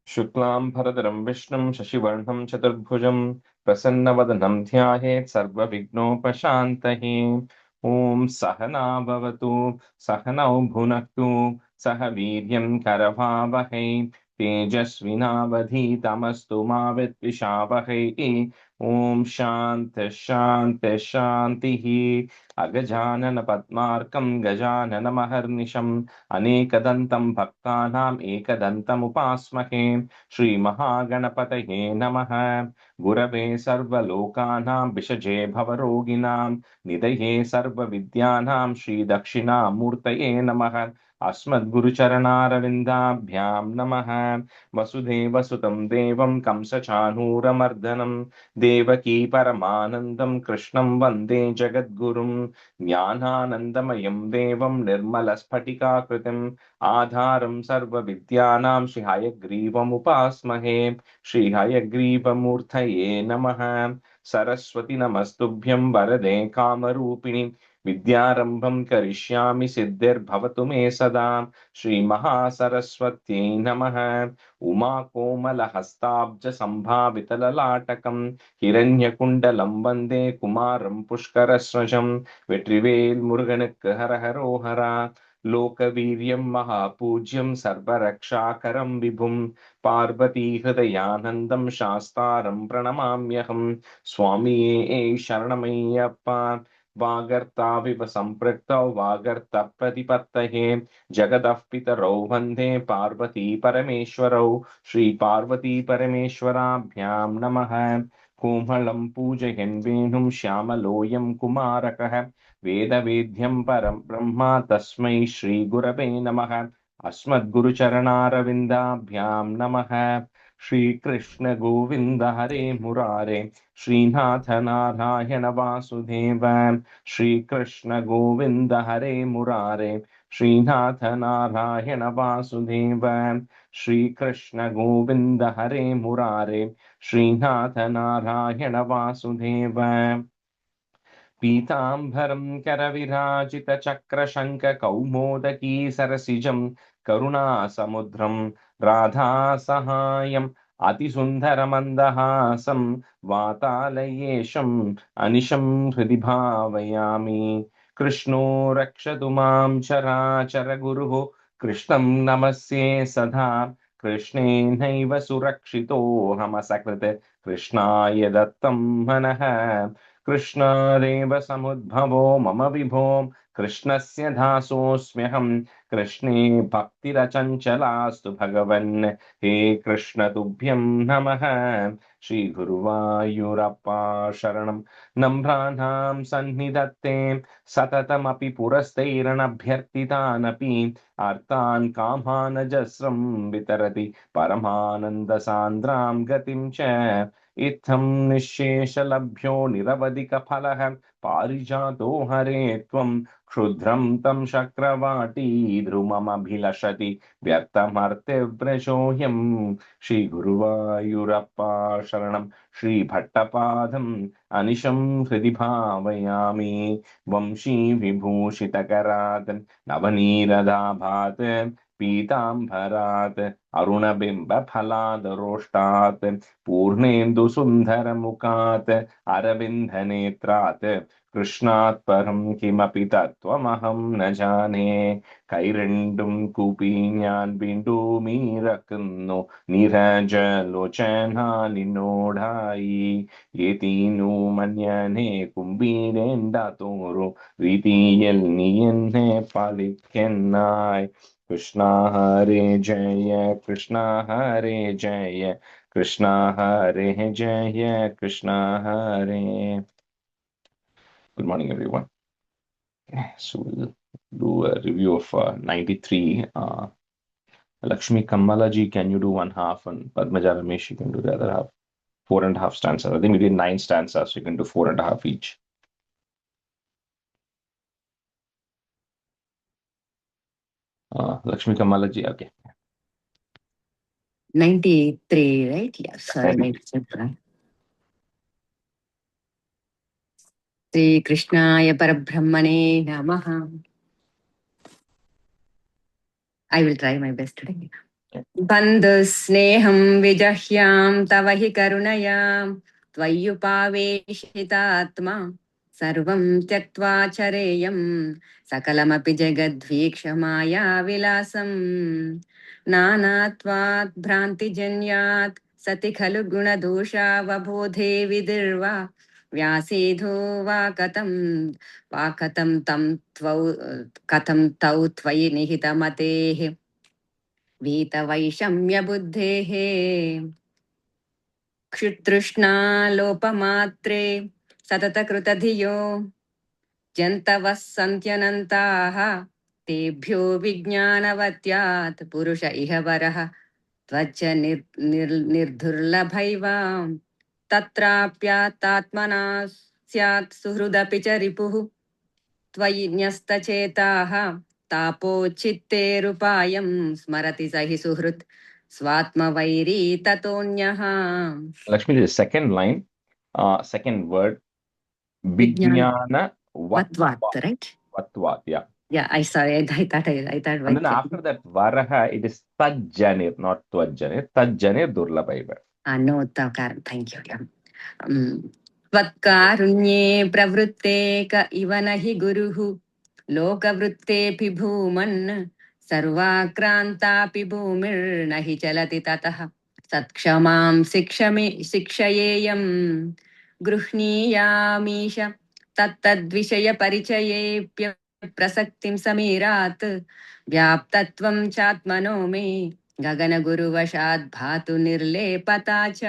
शुक्लां भरधरं विष्णुं शशिवर्णं चतुर्भुजं प्रसन्नवदनं ध्यायेत् सर्वविघ्नोपशान्तये। ॐ सहना भवतु सहनौ भुनक्तु सह वीर्यं करवावहै तेजस्विनावधीतमस्तु मा विद्विषावहै। ॐ शान्ति शान्ति शान्तिः। अगजानन पद्मार्कं गजाननमहर्निशम् अनेकदन्तं भक्तानाम् एकदन्तमुपास्महे। श्रीमहागणपतये नमः। गुरवे सर्वलोकानां विषजे भवरोगिणां निधये सर्वविद्यानां श्रीदक्षिणामूर्तये नमः। अस्मद्गुरुचरणारविन्दाभ्यां नमः। वसुदेवसुतं देवं कंसचाणूरमर्दनं देवकी परमानन्दं कृष्णं वन्दे जगद्गुरुं। ज्ञानानन्दमयं देवं निर्मलस्फटिकाकृतिम् आधारं सर्वविद्यानां श्रीहयग्रीवमुपास्महे। श्रीहयग्रीवमूर्तये नमः। सरस्वती नमस्तुभ्यं वरदे कामरूपिणि विद्यारम्भं करिष्यामि सिद्धिर्भवतु मे सदा। श्रीमहासरस्वत्यै नमः। उमाकोमलहस्ताब्जसम्भावितललाटकं हिरण्यकुण्डलं वन्दे कुमारं पुष्करस्वजं। வெற்றிவேல் முருகனுக்கு ஹரஹரோஹரா. लोकवीर्यं महापूज्यं सर्वरक्षाकरं विभुं पार्वतीहृदयानन्दं शास्तारं प्रणमाम्यहं। स्वामिये शरणमय्यप्पा। वागर्ताविव सम्पृक्तौ वागर्तप्रतिपत्तये जगतः पितरौ वन्दे पार्वती परमेश्वरौ। श्रीपार्वतीपरमेश्वराभ्यां नमः। कोमलं पूजयन् वेणुं श्यामलोऽयं कुमारकः वेदवेद्यं परं ब्रह्म तस्मै श्रीगुरवे नमः। अस्मद्गुरुचरणारविन्दाभ्यां नमः। श्रीकृष्ण गोविन्द हरे मुरारे श्रीनाथ नारायण वासुदेव। श्रीकृष्ण गोविन्द हरे मुरारे श्रीनाथ नारायण वासुदेव। श्रीकृष्ण गोविन्द हरे मुरारे श्रीनाथ नारायण वासुदेव। पीताम्बरं करविराजितचक्रशङ्खकौमोदकी सरसिजं करुणासमुद्रं राधासहायम् अतिसुन्दरमन्दहासं वातालयेशम् अनिशं हृदि भावयामि। कृष्णो रक्षतु मां चराचरगुरुः कृष्णं नमस्ये सदा। कृष्णेनैव सुरक्षितोऽहमसकृत् कृष्णाय दत्तं मनः। कृष्णादेव समुद्भवो मम विभो कृष्णस्य दासोऽस्म्यहम्। कृष्णे भक्तिरचञ्चलास्तु भगवन् हे कृष्ण तुभ्यं नमः। श्रीगुरुवायूरप्पा शरणं नम्राणां सन्निधत्ते सततमपि पुरस्तैरनभ्यर्थितानपि आर्तान् कामानजस्रं वितरति परमानन्दसान्द्रां गतिं च। इत्थं निःशेषलभ्यो निरवधिकफलः पारिजातो हरे त्वं क्षुद्रं तं शक्रवाटी ध्रुवमभिलषति व्यर्थमर्त्यव्रजोऽयम्। श्रीगुरुवायूरप्पा शरणं श्रीभट्टपादम् अनिशं हृदि भावयामि। वंशी विभूषितकरात् नवनीरदाभात् पीताम्बरात् अरुणबिम्बफलादरोष्टात् पूर्णेन्दुसुन्दरमुखात् अरविन्दनेत्रात् कृष्णात् परं किमपि तत्त्वमहं न जाने। കൈരണ്ടും കൂപ്പി ഞാൻ വീണ്ടും ഇറക്കുന്നു നിരജലോചന നിന്നോടായി. ഏതീനു മന്യനെ കുമ്പീരേണ്ട തോറും രീതിയിൽ നീ എന്നെ പാലിക്കെന്നായി. കൃഷ്ണ ഹരേ ജയ കൃഷ്ണ ഹരേ ജയ കൃഷ്ണ ഹരേ ജയ കൃഷ്ണ ഹരേ. Good morning, everyone. So we'll do a review of 93. Lakshmi Kammala ji, can you do one half? And Padmaja Ramesh, you can do the other half. 4.5 stanzas. I think we did 9 stanzas, so you can do 4.5 each. Lakshmi Kammala ji, okay. 93, right? Yeah, sorry, ladies and gentlemen. Shri Krishnaya Parabrahmane Namaha. I will try my best today. बन्धुस्नेहं विजह्यां तव हि करुणया त्वय्युपावेशितात्मा सर्वं त्यक्त्वा चरेयं सकलमपि जगद्वीक्षमाया विलासम् नानात्वात् भ्रान्तिजन्यात् सति खलु गुणदोषावबोधे विदिर्वा व्यासेधो कथं तौ त्वयि निहितमतेः वीतवैषम्यबुद्धेः क्षुतृष्णालोपमात्रे सततकृतधियो जन्तवः सन्त्यनन्ताः तेभ्यो विज्ञानवत्यात् पुरुष इह वरः त्वच्च निर्धुर्लभैवां तत्राप्यात्मात्मना स्यात् सुहृदपि च रिपुः त्वयि न्यस्तचेताः तापोच्चित्तेरुपायं स्मरति स हि सुहृत् स्वात्मवैरी ततोऽन्यः Lakshmi, the second line, second word, विज्ञान Vijnana वत्वात्, right? Vatvat, yeah. Yeah, I thought And then Vaikya. after that, Varaha, it is Tajjanir, not Tvajjanir. Tajjanir Durlabhaiva. No, thank you. Yeah. त्वत्कारुण्ये प्रवृत्ते क इव न हि गुरुः लोकवृत्तेऽपि भूमन् सर्वाक्रान्तापि भूमिर्न हि चलति ततः सत्क्षमां शिक्षयेयं गृह्णीयामीश तत्तद्विषयपरिचयेऽप्यप्रसक्तिं समीरात् व्याप्तत्वं चात्मनो मे गगनगुरुवशाद् भातु निर्लेपता च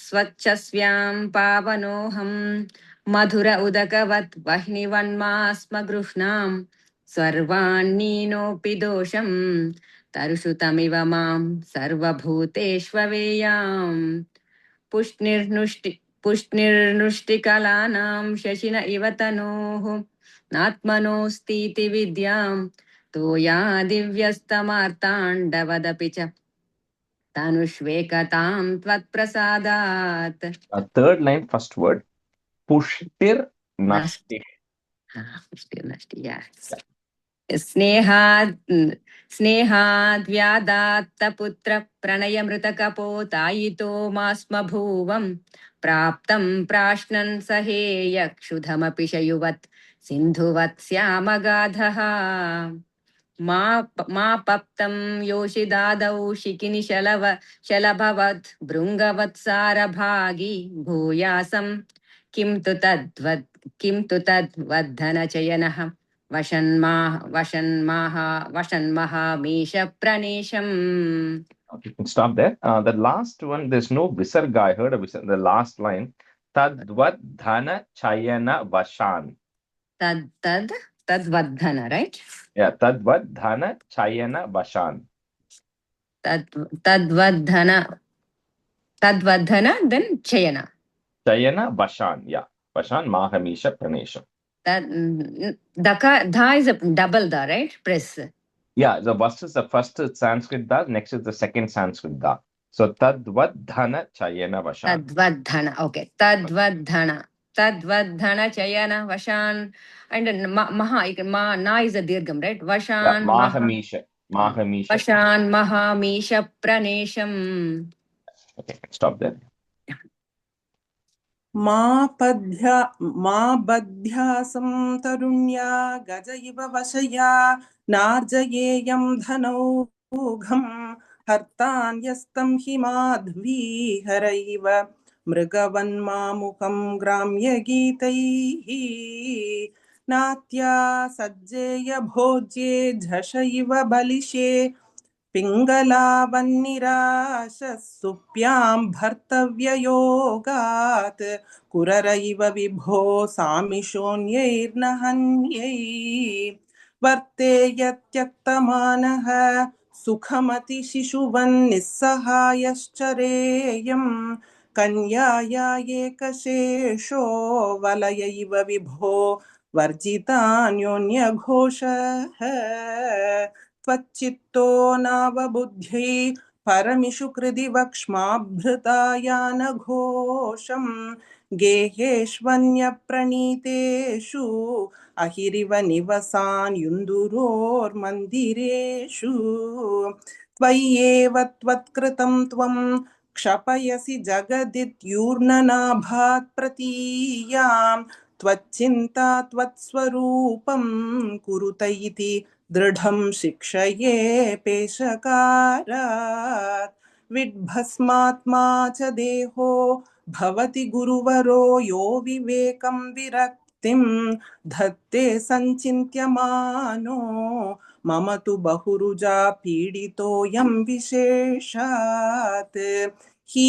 स्वच्छस्व्यां पावनोऽहं मधुर उदकवत् वह्निवन्मास्म गृह्णां सर्वान्नीनोऽपि दोषं तरुषु तमिव मां सर्वभूतेष्वेयां पुष्णिर्नुष्टिकलानां शशिन इव तनोः नात्मनोऽस्तीति विद्यां तोया दिव्यस्तमार्ताण्डवदपि च तनुष्वेकतां त्वत्प्रसादात् Third line, first word, Pushtir नास्ति Nashti. नास्ति yes. स्नेहाद् स्नेहाद्व्यादात्तपुत्रप्रणयमृतकपोतायितो मास्म भुवं प्राप्तं प्राश्नन् सहेय क्षुधमपि शयुवत् सिन्धुवत् श्यामगाधः मापप्तं योषिदादौ शलभवत् भृङ्गवत्सारभागी भूयासं किं तु तद्वद्धनचयनः वशन्महामीश प्रणेशम्. Okay, you can stop there. The last one, there's no visarga. I heard a visarga. The last line, Tadvad Dhana Chayana Vashan. Tadvaddhana, right? Yeah, Tadvad Dhana Chayana Vashan. Tadvaddhana, then Chayana. Chayana Vashan, yeah. Vashan Mahamisha Pranesham. Dha is a double da, right? Press. Yeah, the first is the first Sanskrit da, next is the second Sanskrit da. So Tadvaddhana Chayana Vashan. Tadvaddhana, okay. Tadvaddhana Chayana Vashan. And Ma na is a dirgham, right? Vashan, Yeah, Mahamisha. Vashan Mahamisha Pranesham. Okay, stop there. मा बध्यासं तरुण्या गज इव वशया नार्जयेयं धनौघं हर्तान्यस्तं हि माध्वी हरैव मृगवन्मामुखं ग्राम्यगीतैः नात्या सज्जेय भोज्ये झष इव बलिशे पिङ्गलावन्निराशः सुप्यां भर्तव्ययोगात् कुररैव विभो सामिशोऽन्यैर्न हन्यै वर्तेयत्यक्तमानः सुखमतिशिशुवन्निस्सहायश्चरेयं कन्याया एकशेषो वलयैव विभो वर्जितान्योन्यघोषः त्वच्चित्तो नावबुद्ध्यै परमिषु कृदि वक्ष्माभृतायानघोषं गेहेष्वन्यप्रणीतेषु अहिरिव निवसान् युन्दुरोर्मन्दिरेषु त्वय्येव त्वत्कृतं त्वं क्षपयसि जगदित्यूर्णनाभात् प्रतीयाम् त्वच्चिन्ता त्वत्स्वरूपं कुरुत इति दृढं शिक्षये पेशकारात् विड्भस्मात्मा च देहो भवति गुरुवरो यो विवेकं विरक्तिं धत्ते सञ्चिन्त्यमानो मम तु बहुरुजा पीडितोऽयं विशेषात् हि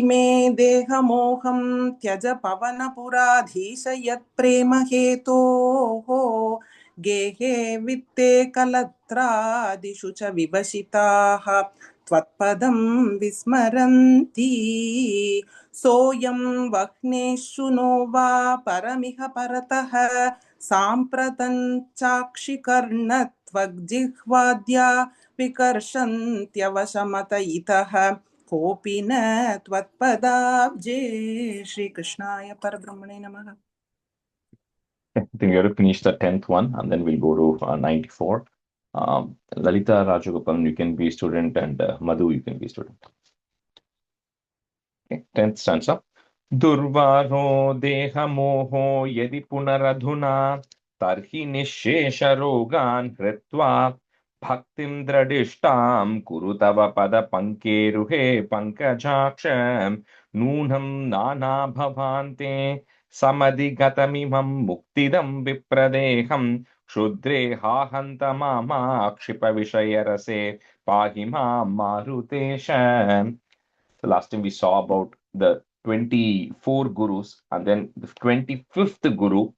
मे देहमोहं त्यज पवनपुराधीश यत्प्रेम हेतोः गेहे वित्ते कलत्रादिषु च विवशिताः त्वत्पदं विस्मरन्ति सोऽयं वह्नेषु नो वा परमिह परतः साम्प्रतञ्चाक्षिकर्णत्वग्जिह्वाद्या विकर्षन्त्यवशमत इतः कोऽपि न त्वत्पदाब्जे श्रीकृष्णाय परब्रह्मणे नमः. I think we have to finish the 10th one and then we'll go to 94. Lalita Rajagopalan, you can be student, and Madhu, you can be student. Okay, 10th stanza. Durvaro deha moho yadi punaradhuna tarhi nishesha rogan hritva bhaktim dradishtam kurutava pada pankeruhe pankajaksham nunam nana bhavante samadhigatamimam muktidam vipradeham shudre hahanta mama akshipa vishayarase pahima marutesham. The last time we saw about the 24 gurus, and then the 25th guru,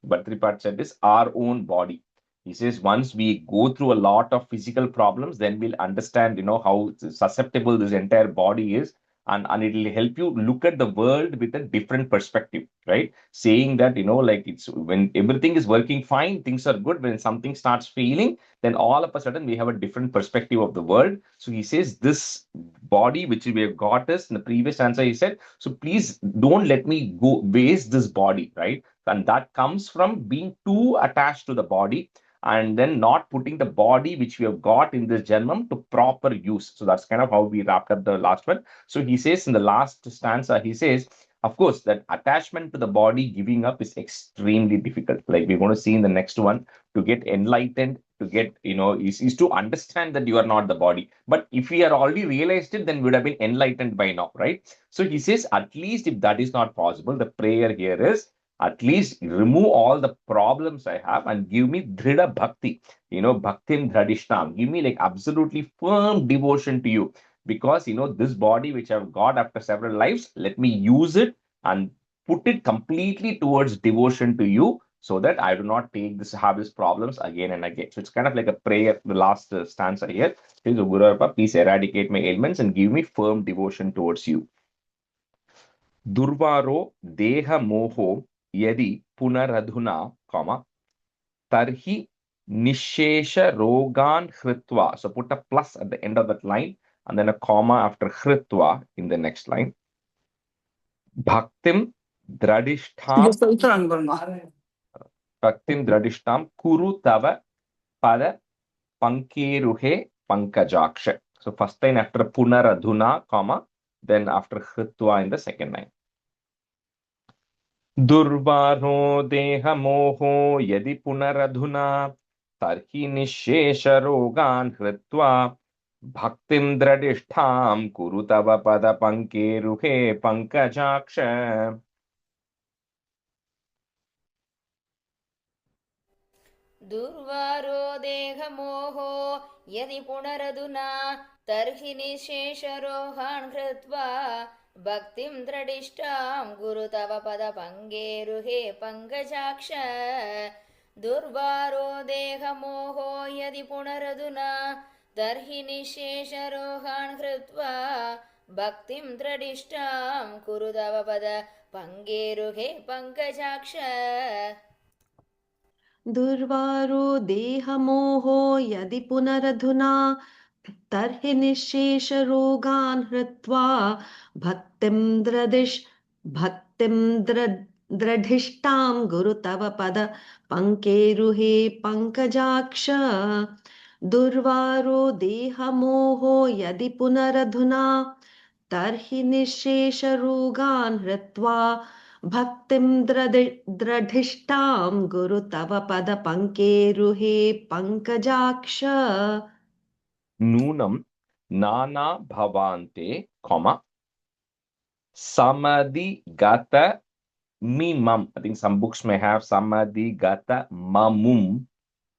Bhatripad said, is our own body. He says once we go through a lot of physical problems, then we'll understand, how susceptible this entire body is, and it will help you look at the world with a different perspective, right? Saying that, like it's when everything is working fine, things are good. When something starts failing, then all of a sudden we have a different perspective of the world. So he says this body which we have got us in the previous answer, he said, so please don't let me go waste this body, right? And that comes from being too attached to the body and then not putting the body which we have got in this janmam to proper use. So that's kind of how we wrapped up the last one. So he says in the last stanza, he says, of course, that attachment to the body giving up is extremely difficult. Like we're going to see in the next one, to get enlightened, to get, is to understand that you are not the body. But if we are already realized it, then we would have been enlightened by now, right? So he says, at least if that is not possible, the prayer here is, at least remove all the problems I have and give me dhrida bhakti, bhaktim dhradishtam. Give me like absolutely firm devotion to you. Because, this body which I've got after several lives, let me use it and put it completely towards devotion to you, so that I do not have these problems again and again. So it's kind of like a prayer, the last stanza here. Says, "O Guru Arpa, please eradicate my ailments and give me firm devotion towards you." Durvaro deha moho yadi punaradhuna, tarhi nishesha rogan hritva. So put a plus at the end of that line and then a comma after hritva in the next line. Bhaktim dradishtham kuru tava pada pankeruhe pankajaksha. So first line after punaradhuna, comma, then after hritva in the second line. Durvaro deha moho yadi punaradhuna tarhi nishesha rogan hritva bhaktim dradishtham kuru tava pada pankeruhe pankajaksha. दुर्वारो देहमोहो यदि पुनरधुना तर्हि निःशेषरोहान् कृत्वा भक्तिं दृढिष्टां गुरु तव पदपङ्गेरुहे पङ्कजाक्ष दुर्वारो देहमोहो यदि पुनरधुना तर्हि निःशेषरोहान् कृत्वा भक्तिं दृढिष्टां कुरु तव पदपङ्गेरुहे पङ्कजाक्ष दुर्वारो देहमोहो यदि पुनरधुना तर्हि निःशेषरोगान् हृत्वा भक्तिं द्रढिष्टां गुरु तव पद पङ्केरुहे पङ्कजाक्ष दुर्वारो देहमोहो यदि पुनरधुना तर्हि निःशेषरोगान् हृत्वा भक्तिं द्रढिष्टां गुरु तव पद पङ्केरुहे पङ्कजाक्ष नूनं नाना भवान्ते, samadhigata mimam. I think some books may have samadhigata mamum.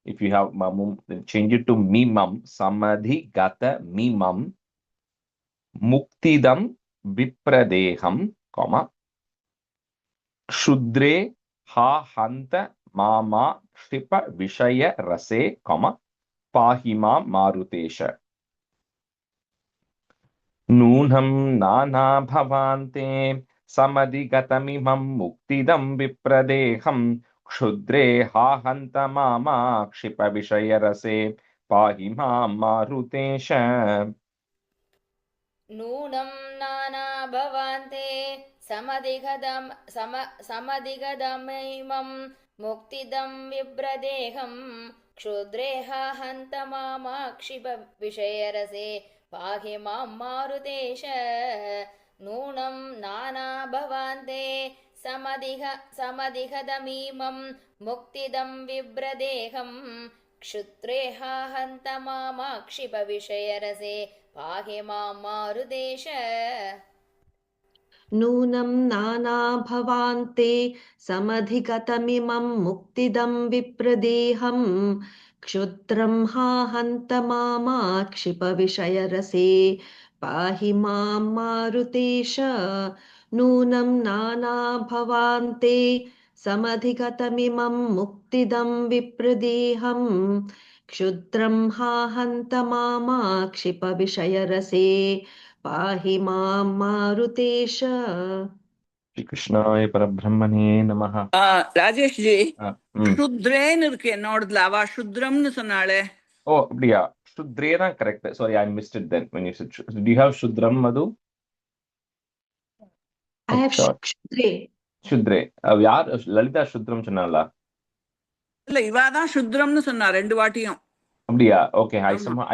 If you have mamum, then change it to mimam. Samadhigata mimam muktidam vipradeham, shudre ha hanta mama shipa vishaya rase, pahima marutesha. नूनं नाना भवान्ते समधिगतमिमं मुक्तिदं विप्रदेहं क्षुद्रे हा हन्त मामा क्षिपविषयरसे पाहि मां मारुतेश. नूनं नाना भवान्ते समधिगदमिमं मुक्तिदं विभ्रदेहं क्षुद्रे हन्त मामाक्षिप विषयरसे पाहि मां मारुतेश. नूनं नाना भवान्ते समधिगदमिमं मुक्तिदं विभ्रदेहं क्षुद्रे हन्त मामाक्षिप विषयरसे पाहि मां मारुतेश. नूनं नाना भवान्ते समधिगतमिमं मुक्तिदं विप्रदेहं क्षुद्रं हा हन्त मामाक्षिपविषयरसे पाहि मां मारुतेश. नूनं नाना भवान्ते समधिगतमिमं मुक्तिदं विप्रदेहं क्षुद्रं हा हन्त मामाक्षिपविषयरसे पाहि मां मारुतेश. श्री कृष्णाय परब्रह्मणे नमः. ராஜேஷ் ஜி ம். சுத்ரேன்னு இருக்கு என்னோடதுல, அவ சுத்ரம்னு சொன்னாளே. ஓ அப்படியா, சுத்ரே தான் correct. Sorry, I missed it then when you said. Do you have shudram, Madhu? I have Shudre. Shudre. யார் லலிதா சுத்ரம் சொன்னாங்களா? இல்ல, இவாதான் சுத்ரம்னு சொன்னா ரெண்டு வாட்டியும். அப்படியா? Okay,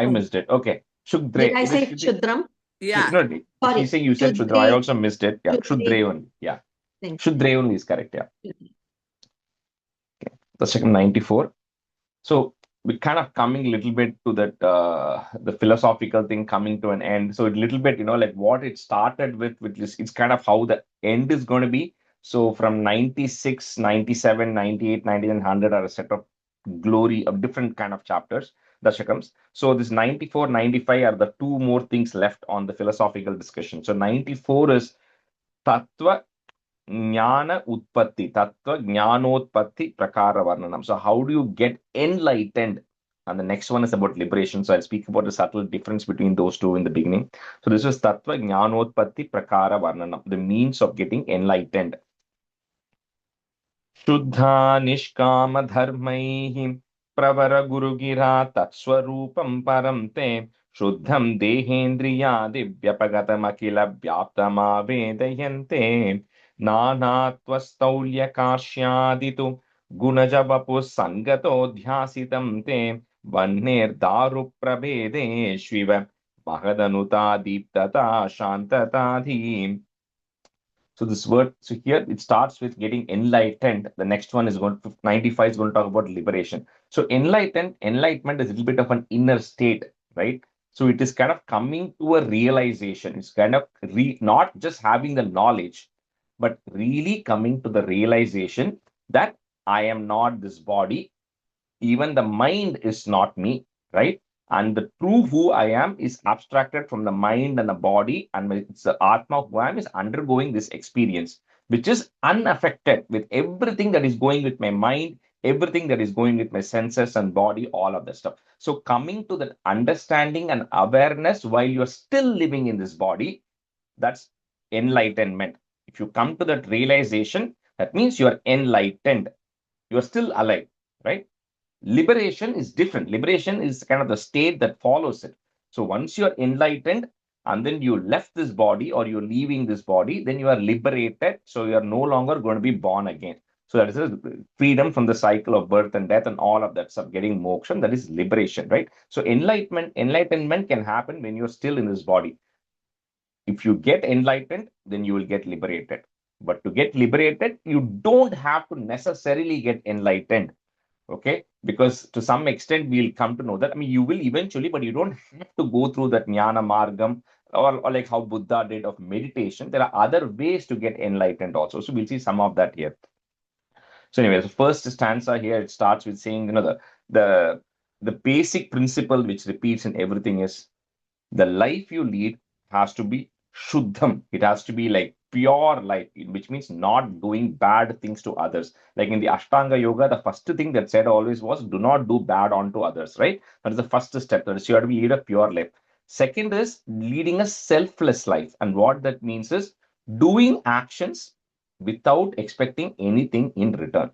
I missed it. Okay, Shudre. Did I say Shudram? Yeah. No, Sorry. she's saying you said Shudra. I also missed it. Yeah, Shudre only. Yeah, Thank you. Shudre only is correct. Yeah. Okay. Dasakam 94. So we're kind of coming a little bit to that the philosophical thing coming to an end. So a little bit, like what it started with, which is it's kind of how the end is going to be. So from 96, 97, 98, 99, 100 are a set of glory of different kind of chapters, Dashakams. So this 94, 95 are the two more things left on the philosophical discussion. So 94 is Tattva Jnana Utpatti, Tattva Jnanotpatti Prakara Varnanam. So how do you get enlightened? And the next one is about liberation. So I'll speak about the subtle difference between those two in the beginning. So this is Tattva Jnanotpatti Prakara Varnanam, the means of getting enlightened. Shuddha Nishkama Dharmaihi Pravara Gurugira Tatswarupam Paramte Shuddham Dehendriyadi Vyapagatam Vyaptama Vedayante Nanatvastaulya Karshyaditu Gunajabapu Sangato Dhyasitam Te Vanner Daru Prabede Shviva Mahadanuta Deeptata Shantatadhi. So this word, so here it starts with getting enlightened. The next one is 95 is going to talk about liberation. So enlightenment is a little bit of an inner state, right? So it is kind of coming to a realization. It's kind of not just having the knowledge, but really coming to the realization that I am not this body. Even the mind is not me, right? And the true who I am is abstracted from the mind and the body, and it's the Atma who I am is undergoing this experience, which is unaffected with everything that is going with my mind, everything that is going with my senses and body, all of that stuff. So coming to that understanding and awareness while you're still living in this body, that's enlightenment. If you come to that realization, that means you are enlightened. You are still alive, right? Liberation is different. Liberation is kind of the state that follows it. So once you're enlightened, and then you left this body or you're leaving this body, then you are liberated. So you are no longer going to be born again. So that is freedom from the cycle of birth and death and all of that stuff, getting moksha, that is liberation, right? So enlightenment can happen when you're still in this body. If you get enlightened, then you will get liberated. But to get liberated, you don't have to necessarily get enlightened. Okay, because to some extent we'll come to know that. I mean, you will eventually, but you don't have to go through that jnana margam, or like how Buddha did of meditation. There are other ways to get enlightened also. So we'll see some of that here. So anyway, the first stanza here, it starts with saying, the the basic principle which repeats in everything is the life you lead has to be shuddham. It has to be like pure life, which means not doing bad things to others. Like in the Ashtanga Yoga, the first thing that said always was do not do bad onto others, right? That is the first step. That is, you have to lead a pure life. Second is leading a selfless life. And what that means is doing actions without expecting anything in return,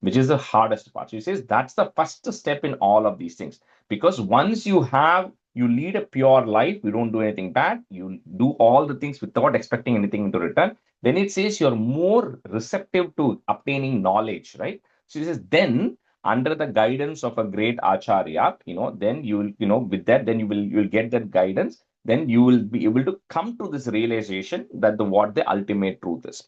which is the hardest part. So he says that's the first step in all of these things. Because once you lead a pure life, you don't do anything bad, you do all the things without expecting anything into return, then it says you're more receptive to obtaining knowledge, right? So he says, then under the guidance of a great acharya, then with that, then you'll get that guidance, then you will be able to come to this realization that what the ultimate truth is,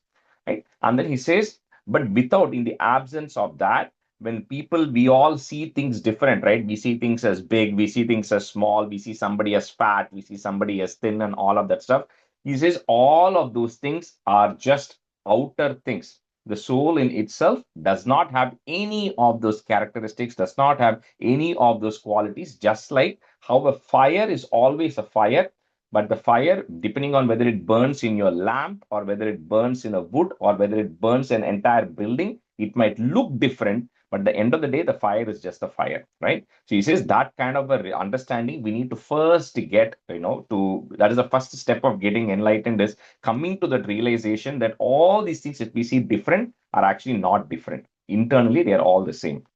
right? And then he says, but without, in the absence of that, when we all see things different, right? We see things as big, we see things as small, we see somebody as fat, we see somebody as thin, and all of that stuff. He says all of those things are just outer things. The soul in itself does not have any of those characteristics, does not have any of those qualities, just like how a fire is always a fire. But the fire, depending on whether it burns in your lamp or whether it burns in a wood or whether it burns an entire building, it might look different. But at the end of the day, the fire is just a fire, right? So he says that kind of a understanding we need to first get, that is the first step of getting enlightened, is coming to that realization that all these things that we see different are actually not different. Internally, they are all the same.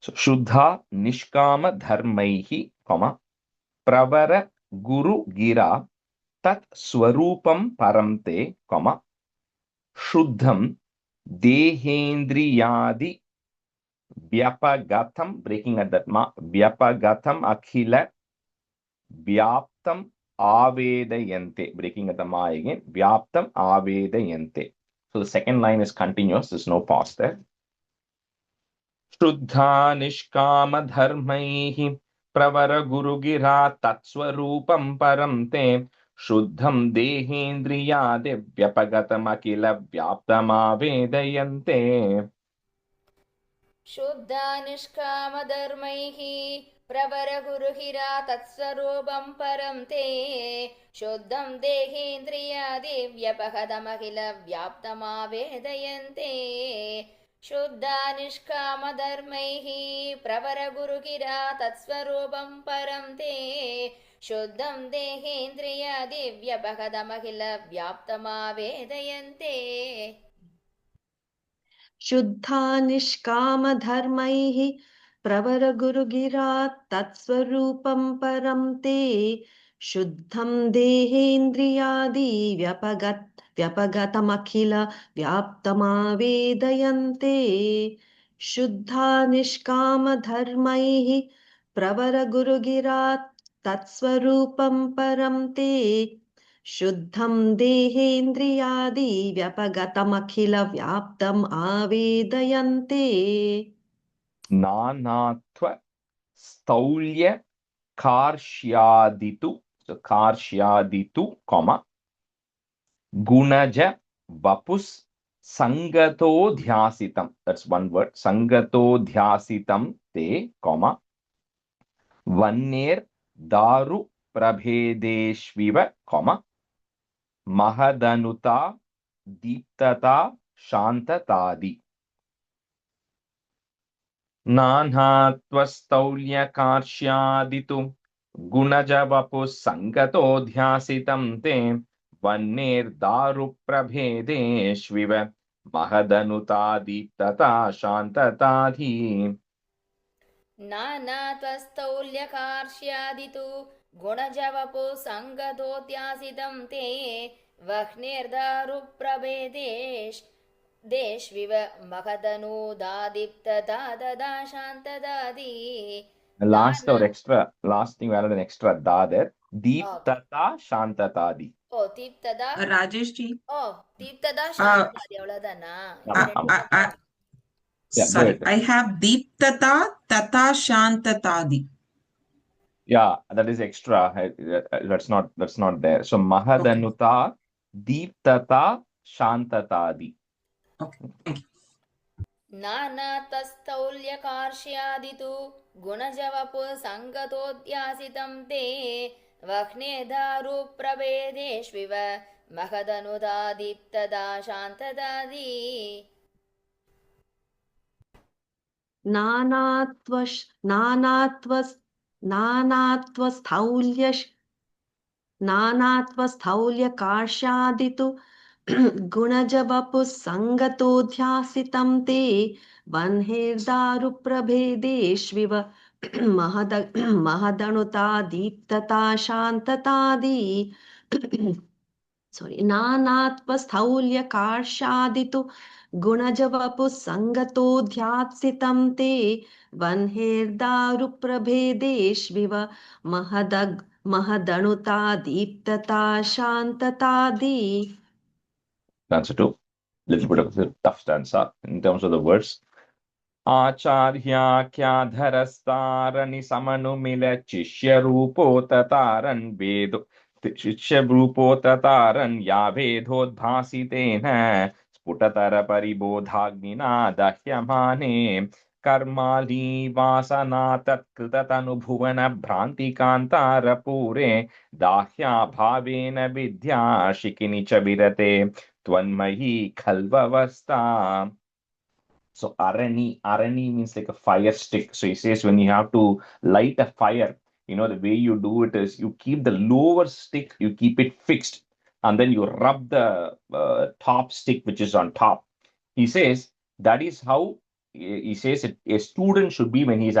So Shuddha Nishkama Dharmaihi, Pravara Guru Gira Tat Swarupam Paramte, Shuddham Dehendriyadi Vyapagatam, breaking at that ma, Vyapagatam Akhila Vyaptam Avedayante, breaking at the ma again, Vyaptam Avedayante. So the second line is continuous, there's no pause there. Shuddha Nishkama Dharmaihi Pravara Guru Gira Tatswarupam Paramte Shuddham Dehendriyade Vyapagatam Akila Vyaptama Vedayante. शुद्धा निष्कामधर्मैः प्रवरगुरुहिरा तत्स्वरूपं परं ते शुद्धं देहेन्द्रियादिव्यपहदमखिल व्याप्तमावेदयन्ते शुद्धा निष्कामधर्मैः प्रवरगुरुगिरा तत्स्वरूपं परं ते शुद्धं देहेन्द्रियादिव्यपहदमखिल व्याप्तमावेदयन्ते शुद्धा निष्कामधर्मैः प्रवरगुरुगिरा तत्स्वरूपं परं ते शुद्धं देहेन्द्रियादि व्यपगतमखिल व्याप्तमावेदयन्ते शुद्धा निष्कामधर्मैः प्रवरगुरुगिरा तत्स्वरूपं परं ते शुद्धं देहेन्द्रियादि व्यपगतमखिल व्याप्तम् आवेदयन्ते नानात्व स्थौल्य कार्ष्यादितु, so कार्ष्यादितु, गुणज वपुस् संगतो ध्यासितम, that's one word, संगतो ध्यासितम ते, वन्नेर दारु प्रभेदेष्विव, महदनुता दीप्तता शांततादि. नानात्वस्तौल्यकार्ष्यादितु गुणजवपुस्सङ्गतो ध्यासितं ते वह्नेर्दारुप्रभेदेष्विव महदनुता दीप्तता शान्तताधि. नानात्वस्तौल्यकार्ष्यादितु गुणजवपु सङ्गतोऽध्यासितं ते वह्निर्दारुप्रभेदेश देष्विव महदनुदादीप्तदा ददा शान्तदादी The last Nana or extra, last thing we added an extra da there. Deep Okay. tata shantatadi. O தீப்ததா Rajesh ji, O தீப்ததா uh, சாந்ததாதி அவ்வளவுதானா இந்த Amma, ரெண்டு amma. மட்டும் Yeah, go sorry, ahead. I have Deeptata Tata Shantatadi. Yeah, that is extra. That's not there. So Okay, Mahadanuta Deeptata Shantatadi. okay, thank you. नानातस्थौल्यकार्ष्यादितु गुणजवपु सङ्गतोऽध्यासितं ते वह्नेदारुप्रभेदेष्विव महदनुदादीप्तदा शान्तदादी नानात्वस्थौल्यकार्ष्यादितु गुणजवपुः सङ्गतोऽध्यासितं ते वह्निर्दारुप्रभेदेष्विव महदनुता दीप्तता शान्ततादि sorry नानात्वस्थौल्यकार्ष्यादितु गुणजवपुः सङ्गतोऽध्यासितं ते वह्निर्दारुप्रभेदेष्विव महदनुता दीप्तता शान्ततादि. Answer two. Little bit of a tough stanza in terms of the words. आचार्याख्याधरस्तारनि समनुमिल शिष्यरूपोततारन् वेदो शिष्यरूपोततारन् या भेदोद्भासितेन स्फुटतरपरिबोधाग्निना दह्यमाने कर्माली वासना तत्कृततनुभुवन भ्रान्तिकान्तारपूरे दाह्याभावेन विद्या शिखिनि च विरते त्वन्मयी खल्ववस्था. So arani means like a fire stick. So he says when you have to light a fire, the way you do it is you keep the lower stick, you keep it fixed, and then you rub the top stick which is on top. He says that is how he says a student should be when he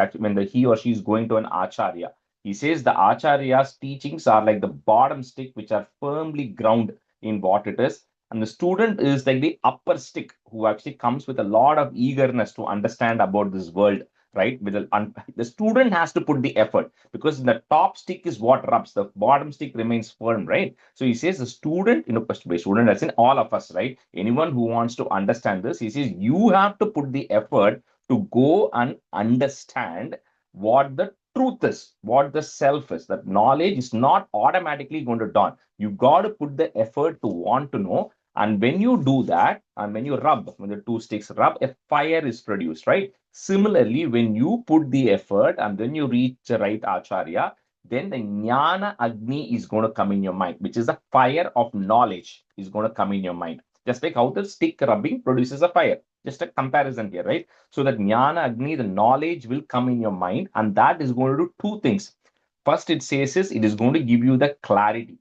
or she is going to an acharya. He says the acharya's teachings are like the bottom stick which are firmly ground in what it is, and the student is like the upper stick who actually comes with a lot of eagerness to understand about this world, right? The student has to put the effort because the top stick is what rubs, the bottom stick remains firm, right? So he says the student, by student, that's in all of us, right? Anyone who wants to understand this, he says you have to put the effort to go and understand what the truth is, what the self is. That knowledge is not automatically going to dawn. You got to put the effort to want to know. And when you do that, and when you rub, when the two sticks rub, a fire is produced, right? Similarly, when you put the effort and then you reach the right acharya, then the jnana agni is going to come in your mind, which is the fire of knowledge is going to come in your mind. Just like how the stick rubbing produces a fire. Just a comparison here, right? So that jnana agni, the knowledge will come in your mind, and that is going to do two things. First, it says is it is going to give you the clarity.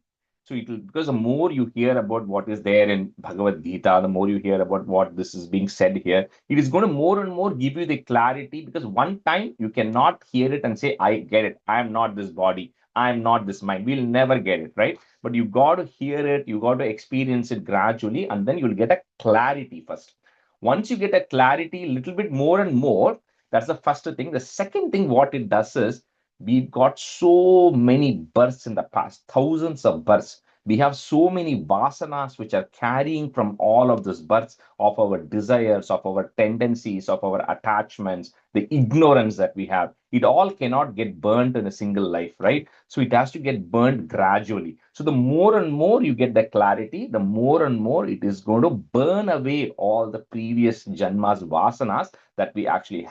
So it will, because the more you hear about what is there in Bhagavad Gita, the more you hear about what this is being said here, it is going to more and more give you the clarity, because one time you cannot hear it and say, I get it. I am not this body. I am not this mind. We'll never get it, right? But you got to hear it, you got to experience it gradually, and then you'll get a clarity first. Once you get a clarity, a little bit more and more, that's the first thing. The second thing, what it does is, we've got so many births in the past, thousands of births. We have so many vasanas which are carrying from all of these births of our desires, of our tendencies, of our attachments, the ignorance that we have. It all cannot get burnt in a single life, right? So it has to get burnt gradually. So the more and more you get the clarity, the more and more it is going to burn away all the previous janmas, vasanas that we actually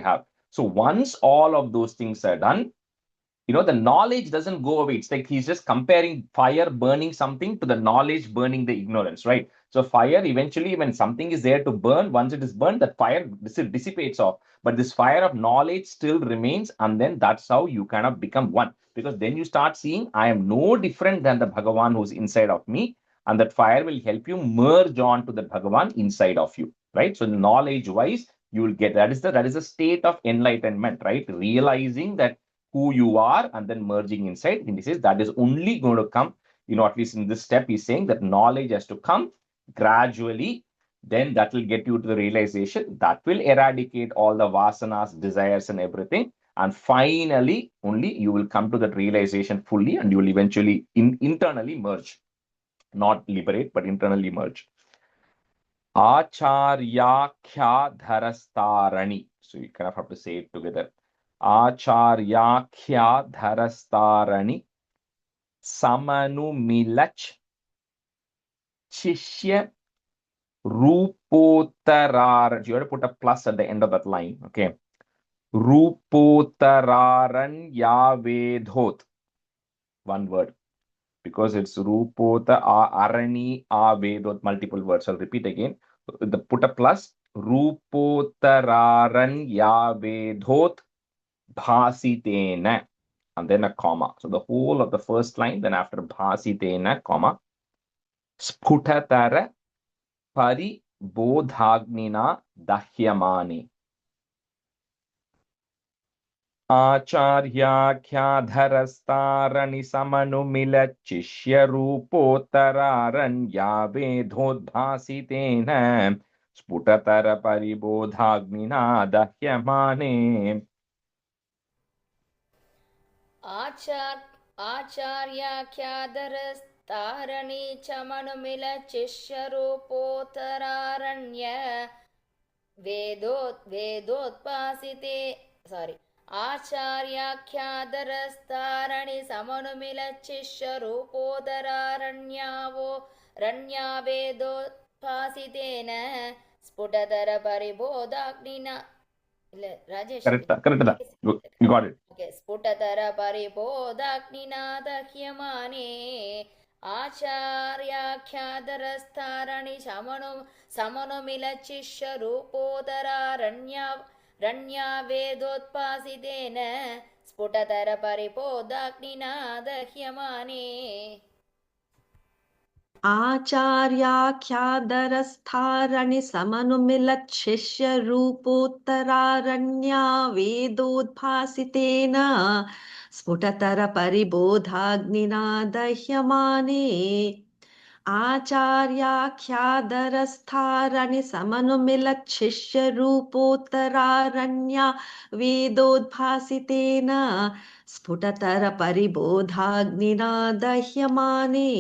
have. So once all of those things are done, the knowledge doesn't go away. It's like he's just comparing fire burning something to the knowledge burning the ignorance, right? So fire, eventually, when something is there to burn, once it is burned, that fire dissipates off. But this fire of knowledge still remains, and then that's how you kind of become one. Because then you start seeing, I am no different than the Bhagavan who's inside of me, and that fire will help you merge on to the Bhagavan inside of you, right? So knowledge-wise, you will get that is the state of enlightenment, right? Realizing that who you are and then merging inside. And he says that is only going to come, at least in this step, he's saying that knowledge has to come gradually. Then that will get you to the realization that will eradicate all the vasanas, desires, and everything. And finally, only you will come to that realization fully, and you will eventually internally merge, not liberate, but internally merge. Acharyakhya dharastarani. So you kind of have to say it together. Acharyakhya dharastarani samanu milach chishya rupotarar. You have to put a plus at the end of that line. Okay. Rupotararan yavedhot. One word. Because it's rupota arani avedhot, multiple words. I'll repeat again. Put a plus. Rupotararan yavedhot bhasitena. And then a comma. So the whole of the first line, then after bhasitena, comma. Sputatara paribodhagnina dahyamani. Acharyakhya samanumilachishya rupotararanyāvedhodbhasitena sputatara paribodhagnina dahyamane. आचार्याख्यादरस्तारणि च मनुमिलचिष्यरूपोत्तरारण्य वेदोत्पासिते आचार्याख्यादरस्तारणि समनुमिलचिष्यरूपोदरारण्यावेदोत्पासितेन स्फुटतर परिबोधाग्निना. Rajesh. Correct. You got it. Okay. Sputathara paribodhagnina dahyamane acharyakhyadarastarani samanumilachishya rupodara ranya vedotpasidena sputathara paribodhagnina dahyamane. आचार्याख्यादरस्थारणि समनुमिलच्छिष्य रूपोत्तरारण्या वेदोद्भासितेन स्फुटतर परिबोधाग्निना दह्यमाने. आचार्याख्यादरस्थारणि समनुमिलच्छिष्य रूपोत्तरारण्या वेदोद्भासितेन स्फुटतर परिबोधाग्निना दह्यमाने.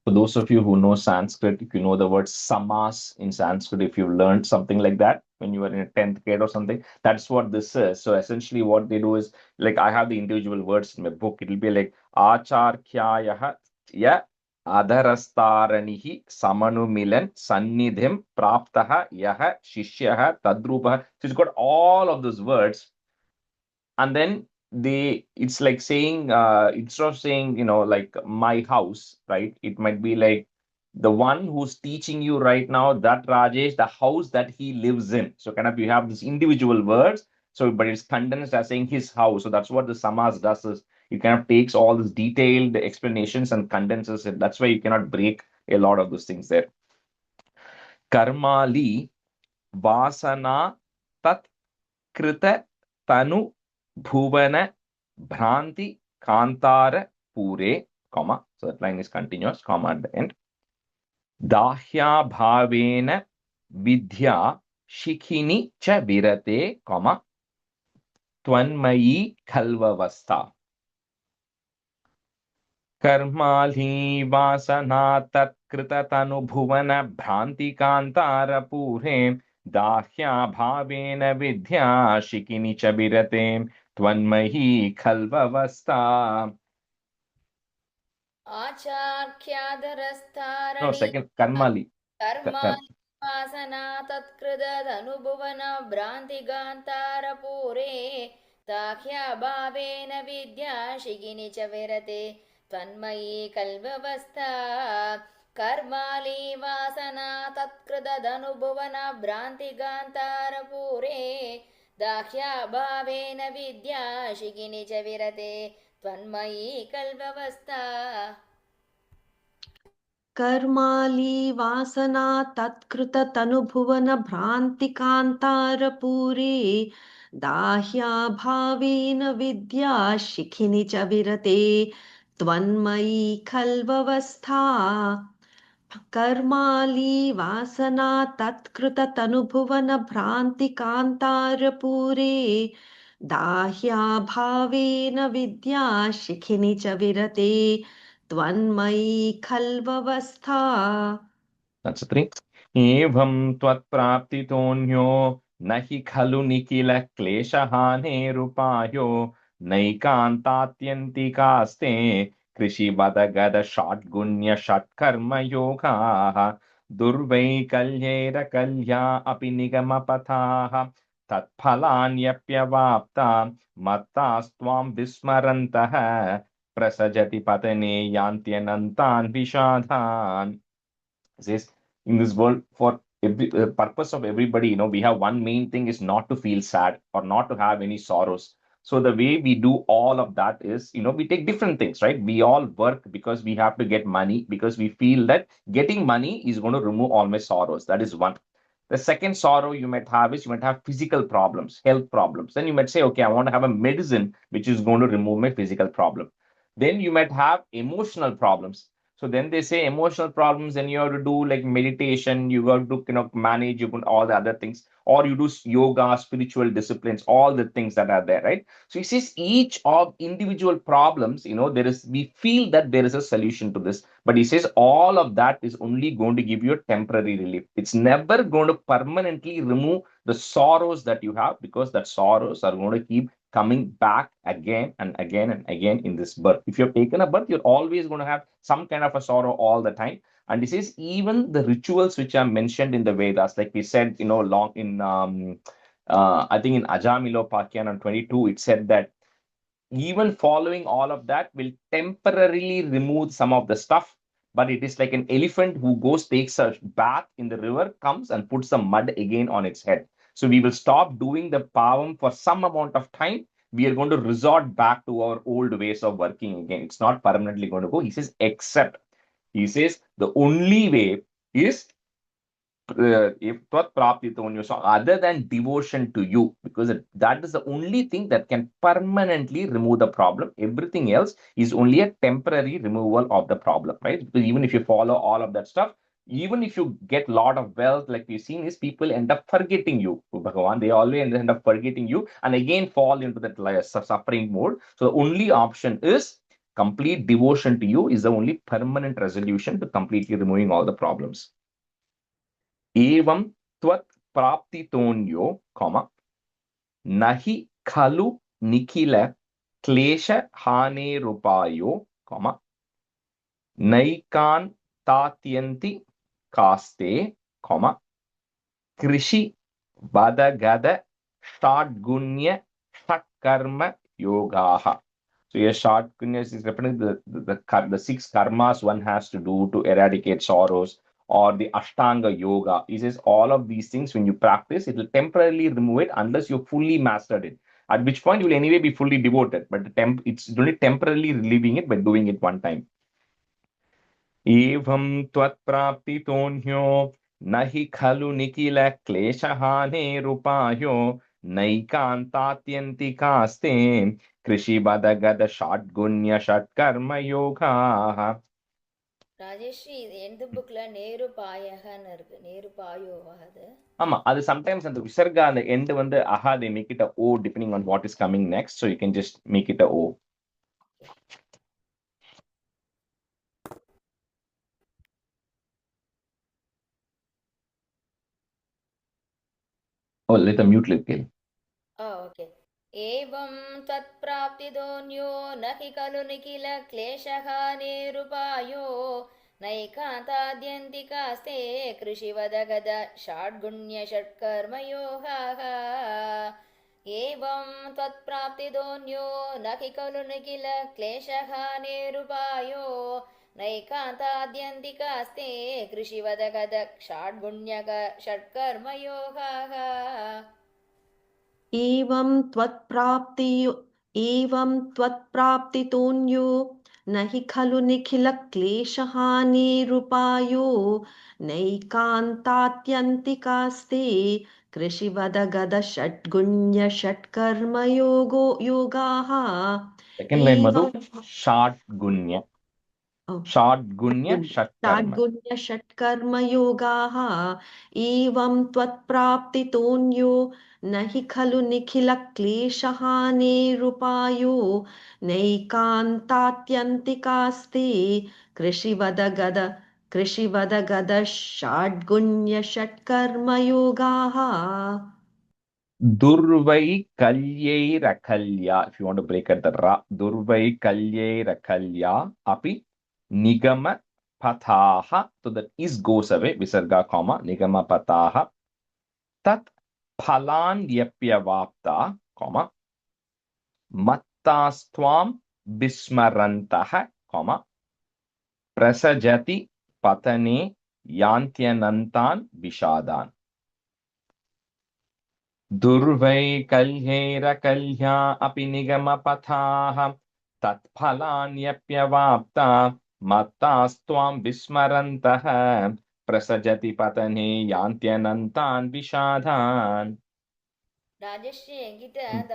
For those of you who know Sanskrit, if you know the word samas in Sanskrit, if you learned something like that when you were in a 10th grade or something, that's what this is. So essentially what they do is, like, I have the individual words in my book. It'll be like acharkyayaha ya adharastaranihi samanumilan sannidhim praptaha yaha shishyaha tadrupaha. So it's got all of those words. And then it's like saying, instead of saying, like my house, right? It might be like the one who's teaching you right now, that Rajesh, the house that he lives in. So kind of you have these individual words. So, but it's condensed as saying his house. So that's what the samas does, is it kind of takes all these detailed explanations and condenses it. That's why you cannot break a lot of those things there. Karmali vasana tat krita tanu bhuvana bhranti kantara pure, comma. So that line is continuous, comma at the end. Dahya bhavena vidya shikhini cha virate, comma. Tvanmayi khalvavastha. Karmali vasana tatkrita tanu bhuvana bhranti kantara pure dahya bhavena vidya shikini cha virate tvanmahi khalvavastha. Acharyadarastarani. No, second, karmali. Karmali vasana tatkrida dhanubhuvana bhrantigantara pure dahya bhavena vidya shigini cha virate tvanmayi kalvavastha. Karmali vasana tatkrida dhanubhuvana bhrantigantara pure dahya bhavena vidya shigini cha virate tvanmayi kalvavastha. कर्माली वासना तत्कृत तनुभुवन भ्रांति कांतार पूरे दाह्याभावेन विद्या शिखिनि च विरते त्वन्मयी खल्वस्था कर्माली वासना तत्कृततनुभुवन भ्रान्तिकान्तारपूरे दाह्याभावेन विद्या शिखिनि च विरते त्वन्मयी खल्वस्था. That's the thing. Evam tvatpraptitonyo nahi khalu nikila kleshahanerupayo naikantatyantikaaste krishi badagada shatgunya shatkarma yogaha durvaikalyera kalya api nigamapathaha tatphalanyapyavapta mattastvam vismarantaha prasajati patane yantyanantan vishadhan. Says in this world for every purpose of everybody, we have one main thing is not to feel sad or not to have any sorrows. So the way we do all of that is, we take different things, right? We all work because we have to get money, because we feel that getting money is going to remove all my sorrows. That is one. The second sorrow you might have is you might have physical problems, health problems. Then you might say, okay, I want to have a medicine which is going to remove my physical problem. Then you might have emotional problems. So then they say emotional problems, and you have to do like meditation, you got to manage all the other things, or you do yoga, spiritual disciplines, all the things that are there, right? So he says each of individual problems, we feel that there is a solution to this, but he says all of that is only going to give you a temporary relief. It's never going to permanently remove the sorrows that you have, because that sorrows are going to keep coming back again and again and again in this birth. If you've taken a birth, you're always going to have some kind of a sorrow all the time. And this is even the rituals which are mentioned in the Vedas, like we said, long in I think in Ajamilopakhyanam 22, it said that even following all of that will temporarily remove some of the stuff, but it is like an elephant who takes a bath in the river, comes and puts the mud again on its head. So we will stop doing the pavam for some amount of time. We are going to resort back to our old ways of working again. It's not permanently going to go. He says, the only way is if so other than devotion to you, because that is the only thing that can permanently remove the problem. Everything else is only a temporary removal of the problem, right? Because even if you follow all of that stuff, even if you get a lot of wealth, like we've seen, is people end up forgetting you, Bhagavan. They always end up forgetting you and again fall into that suffering mode. So the only option is complete devotion to you is the only permanent resolution to completely removing all the problems. एवं त्वत् प्राप्तितोन्यो नहि खलु निखिल क्लेश हानेरुपायो नैकान् तात्यन्ति कास्ते कृषि बदगद षड्गुण्य षट्कर्म योगाः. So your short is representing the 6 karmas one has to do to eradicate sorrows, or the Ashtanga yoga. He says all of these things, when you practice, it will temporarily remove it unless you've fully mastered it. At which point you will anyway be fully devoted, but it's only temporarily relieving it by doing it one time. Evam tvatpraptitonyo nahi khalu nikila kleshahane rupayo naikantatyantikaaste krishi badagada shatgunya shatkarma yoga. Rajeshree இது எந்த புக்ல நேரு பாயகன்னு இருக்கு, நேரு பாயோவா அது? ஆமா, அது sometimes அந்த விசர்கா அந்த end வந்து aha they make it a o depending on what is coming next, so you can just make it a o. Oh, let the mute little. Okay. एवं तत्प्राप्तिदोन्यो न हि खलु निखिल क्लेशः निरुपायो नैकान्ताद्यन्तिकास्ते कृषिवदगद षड्गुण्यषट्कर्मयोगाः. एवं त्वत्प्राप्तिदोन्यो न हि खलु निखिल क्लेशः निरुपायो नैकान्ताद्यन्तिकास्ते कृषिवदगद षड्गुण्यषट्कर्मयोगाः. एवं त्वत्प्राप्तितोऽन्यो न हि खलु निखिलक्लेशहानिरुपायो नैकान्तात्यन्तिकास्ते कृषिवदगद षड्गुण्य षट्कर्मयोगो योगाः Second line, Madhu. एवं Shatgunya. Shatgunya Shatkarma. षड्गुण्य षट्कर्मयोगाः एवं त्वत्प्राप्तितोऽन्यो न हि खलु निखिलक्लेशहानेरुपायो नैकान्तात्यन्तिकास्ते कृषिवदगद षड्गुण्य षट्कर्मयोगाः Durvai Kalyairakalya. If you want to break at the ra, Durvai Kalyairakalya api Nigama Pathaha. So that is goes away. Visarga comma Nigama Pathaha. Tat Phalan Yapyavapta comma Mattastvam Bismarantaha comma Prasajati Patane Yantyanantan Vishadan. दुर्वैकल्यैरकल्या अपि निगमपथाः तत्फलान्यप्यवाप्ता मत्तास्त्वां विस्मरन्तः प्रसजति पतने यान्त्यनन्तान् விஷாதான். ராஜஸ்ரீ என்கிட்ட அந்த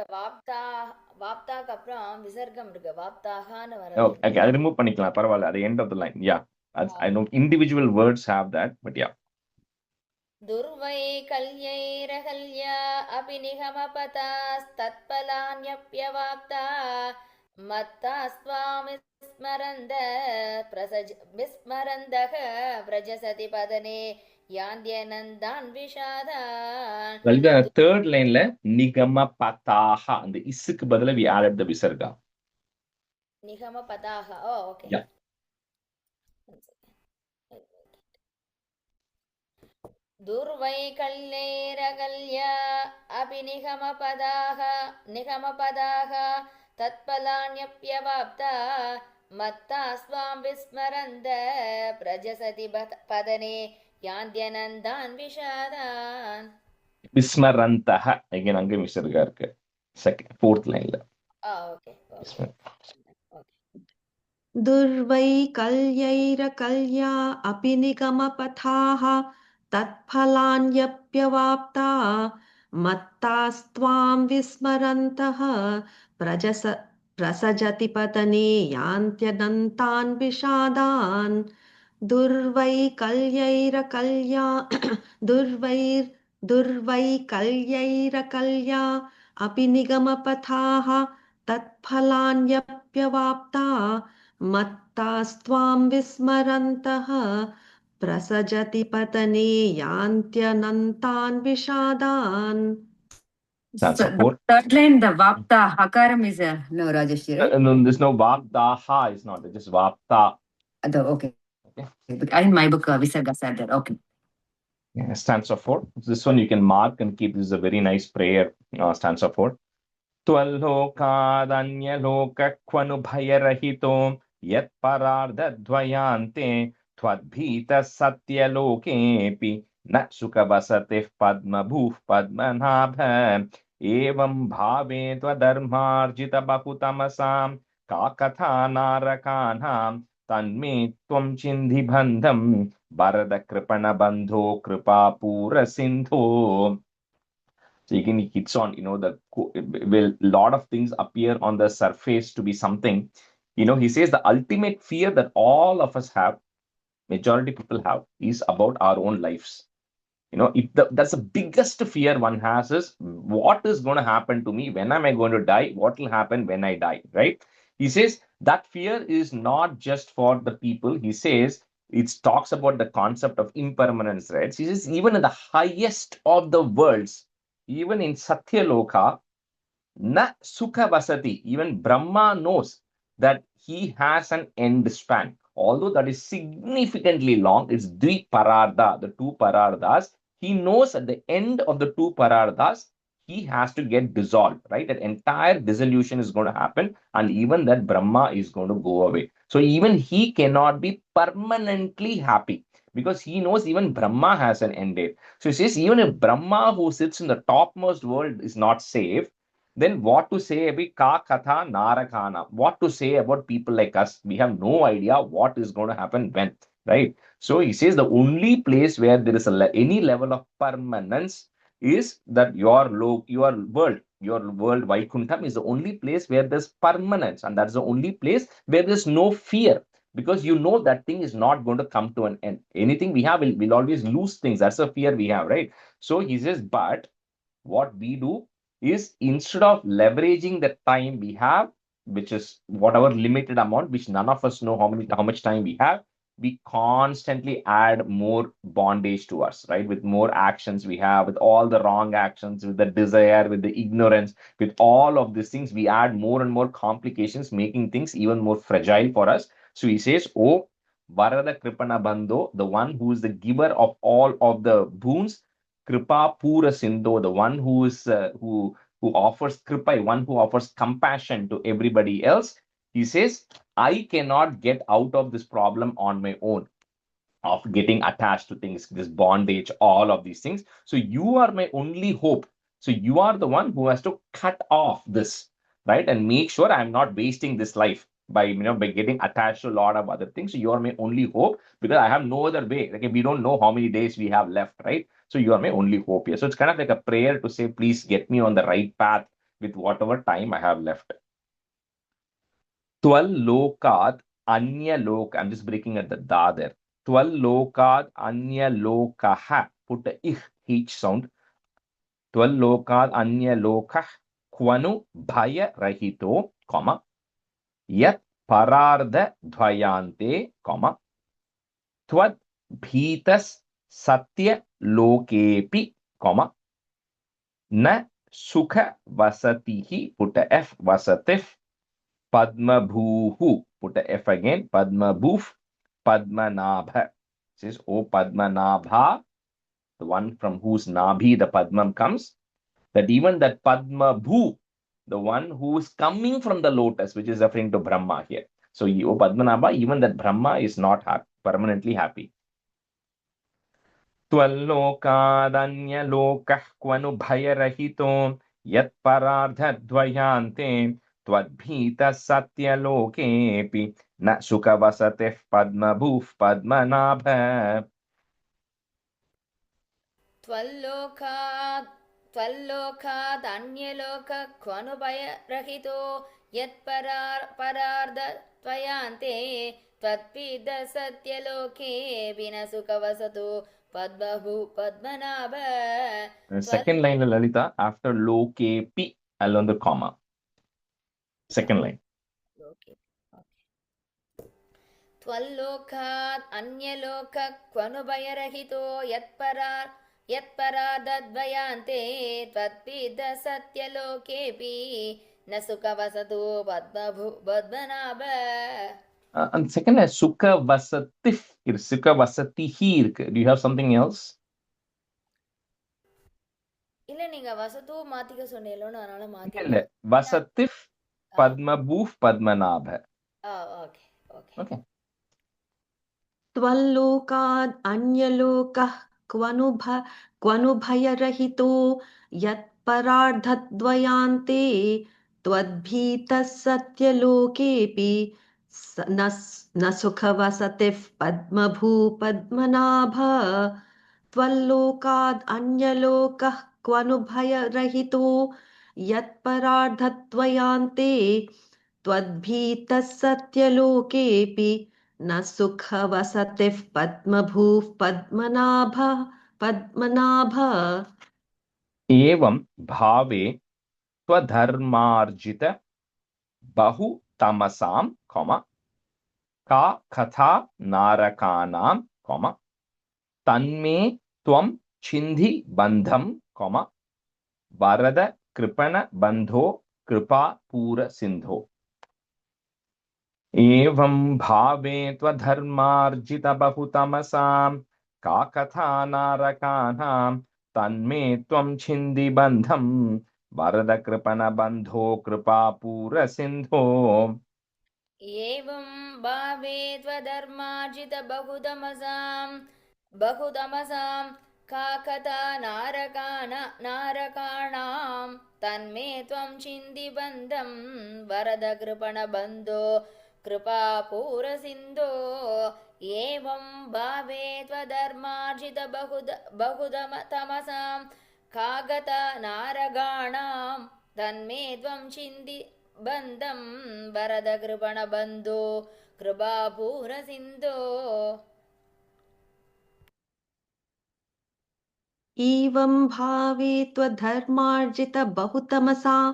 வாப்தாக்கு அப்புறம் விசர்க்கம் இருக்கு, வாப்தாகான்னு okay, வருது. அதை remove பண்ணிக்கலாம், பரவாயில்ல. அது end of the line. Yeah, I know individual words have that, but yeah. दुर्वै कल्यैरहल्या अपि निगमपतास्तत्फलान्यप्यवाप्ता मत्तास्त्वां विस्मरन्दः व्रजसति पदने यान्त्यनन्तान् விஷாதான். லலிதா, தேர்ட் லைன்ல நிகமபதாஹ, அந்த இஸ்ஸுக்கு பதிலா we added the விசர்கா. நிகமபதாக. Oh okay. Yeah. दुर्वैकल्यैरकल्या अपि निगमपदाः तत्फलान्यप्यवाप्ता मत्तास्त्वां विस्मरन्द प्रजसति पदने यान्त्यनन्तान् விஷாதான். விஸ்மரந்தஹ, again அங்க விசர்கா இருக்கு. செகண்ட் ஃபோர்த் லைன்ல. ஓகே. दुर्वैकल्यैरकल्या अपि निगमपथाः तत्फलान्यप्यवाप्ता मत्तास्त्वां विस्मरन्तः प्रसजति पतने यान्त्यनन्तान् विषादान्. दुर्वैकल्यैरकल्या अपि निगमपथाः तत्फलान्यप्यवाप्ता मत्तास्त्वां विस्मरन्तः प्रसजति पतने यान्त्यनन्तान् विषादान्. Stanza 4. Third line, the Vapta Hakaram is no, Rajeshri, right? No, there's no Vaptaha, it's not. It's just Vapta. Okay. In my book, Visarga said that. Okay. Yeah, stanza 4. This one you can mark and keep. This is a very nice prayer. Stanza 4. त्वल्लोकादन्यलोकक्वनुभयरहितो यत्परार्धद्वयान्ते त्वद्भीतः सत्यलोकेऽपि न सुखवसतिः पद्मभूः पद्मनाभ एवं भावे त्वधर्मार्जितबहुतमसां का कथा नारकानां तन्मे त्वं चिन्धि बन्धं वरदकृपणबन्धो कृपापूरसिन्धो. So again, he hits on, will lot of things appear on the surface to be something. He says the ultimate fear that all of us have, majority people have, is about our own lives. That's the biggest fear one has is what is going to happen to me? When am I going to die? What will happen when I die? Right? He says that fear is not just for the people. He says it talks about the concept of impermanence, right? He says even in the highest of the worlds, even in Satyaloka, na sukha vasati, even Brahma knows that he has an end span. Although that is significantly long, it's Dvipararda, the two Parardas. He knows at the end of the two Parardas, he has to get dissolved, right? That entire dissolution is going to happen, and even that Brahma is going to go away. So even he cannot be permanently happy, because he knows even Brahma has an end date. So he says, even if Brahma, who sits in the topmost world, is not safe, then what to say about ka katha narakana? What to say about people like us? We have no idea what is going to happen when, right? So he says the only place where there is any level of permanence is that your world Vaikuntham is the only place where there's permanence, and that's the only place where there's no fear, because you know that thing is not going to come to an end. Anything we have, we'll always lose things. That's a fear we have, right? So he says, but what we do is, instead of leveraging the time we have, which is whatever limited amount, which none of us know how much time we have, we constantly add more bondage to us, right? With more actions we have, with all the wrong actions, with the desire, with the ignorance, with all of these things, we add more and more complications, making things even more fragile for us. So he says, oh, Varada Kripana Bandho, the one who is the giver of all of the boons, Kripa Pura Sindho, the one who is who offers kripa, one who offers compassion to everybody else. He says, I cannot get out of this problem on my own, of getting attached to things, this bondage, all of these things. So you are my only hope. So you are the one who has to cut off this, right? And make sure I'm not wasting this life by getting attached to a lot of other things. So you are my only hope, because I have no other way. Like, we don't know how many days we have left, right? So you are my only hope here. So it's kind of like a prayer to say, please get me on the right path with whatever time I have left. 12 lokad anya lok. I'm just breaking at the da there. 12 lokad anya lokaha. Put the each sound. 12 lokad anya lokah kwanu bhaya rahito, comma, yat parardha dvayante, comma, tvad bhitas satya lokepi, comma, na sukha vasatihi, put a f, vasatif, Padma Bhuhu, put a F again, Padma Bhuf, Padmanabha. Says, O Padmanabha, the one from whose Nabhi the Padmam comes, that even that Padma Bhu, the one who is coming from the lotus, which is referring to Brahma here. So, O Padmanabha, even that Brahma is not happy, permanently happy. त्वल्लोकादन्यलोकः क्वनु भयरहितो यत्परार्धद्वयान्ते त्वद्भीतः सत्यलोकेऽपि न सुखवसतिः पद्मभूः पद्मनाभ. त्वल्लोकादन्यलोकक्वनुभयरहितो यत्परार्धत्वयान्ते त्वत्पीडः सत्यलोके विन सुखवसतो पद्मभू Padmanabha. Second line, Lalita, after lokepi, I'll on the comma. Second line. त्वल्लोकात् अन्यलोकक्वनुभयरहितो यत्परार्धद्वयान्ते त्वत्पीडः सत्यलोकेऽपि न सुखवसतो पद्मभू Padmanabha. And second line, Sukha Vasatif, Sukha Vasatihi. Do you have something else? இல்ல நீங்க வசதோ மாத்திக்க சொன்னீங்களோன்னு அதனால மாத்தி. Vasatif Padmabhuf Padmanabha. Okay okay Okay. त्वल्लोकाद् अन्यलोकः क्वनु भयरहितो यत्परार्धद्वयान्ते त्वद्भीतः सत्यलोकेऽपि न सुखवसतिः पद्मभू पद्मनाभ. त्वल्लोकाद् अन्यलोकः क्वनु भयरहितो यत्परार्धद्वयान्ते त्वद्भीतः सत्यलोकेऽपि न सुखवसतिः पद्मभूः पद्मनाभ. एवं भावे त्वधर्मार्जित बहु तमसां, कॉमा, का कथा नारकानां, कॉमा, तन्मे त्वं छिन्धि बन्धं, कॉमा, वरद कृपण बन्धो कृपा पूर सिन्धो. एवं भावे त्वधर्मार्जित बहु तमसां, का कथा नारकानां, तन्मे त्वं छिन्धि बन्धं, वरद कृपण बन्धो कृपा पूर सिन्धो. एवं भावे त्वधर्मार्जित बहुतमसां का कथा नारकाणां तन्मे त्वं छिन्धि बन्धं वरद कृपणबन्धो कृपापूरसिन्धो. एवं भावे त्वधर्मार्जित बहुतमसां कागता नारगाणां तन्मे त्वं चिन्ति बन्धं वरदकृपणबन्धो कृपापूरसिन्धो एवं भावे त्वधर्मार्जित बहुतमसां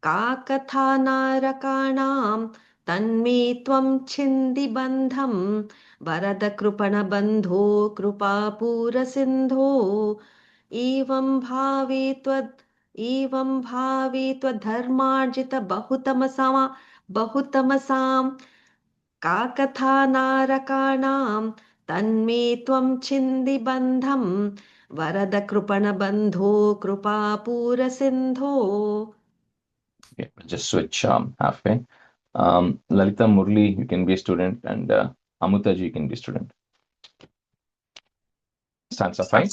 का कथा नारकाणां तन्मे त्वं छिन्दि बन्धं वरद कृपणबन्धो कृपापूरसिन्धो एवं भावे त्वधर्मार्जित बहुतमसां का कथा नारकाणां तन्मे त्वं छिन्दि बन्धं वरद कृपणबन्धो कृपापूरसिन्धो. Okay, just switch halfway. Lalita Murli, you can be a student, and Amutaji, you can be a student. Stanza 5.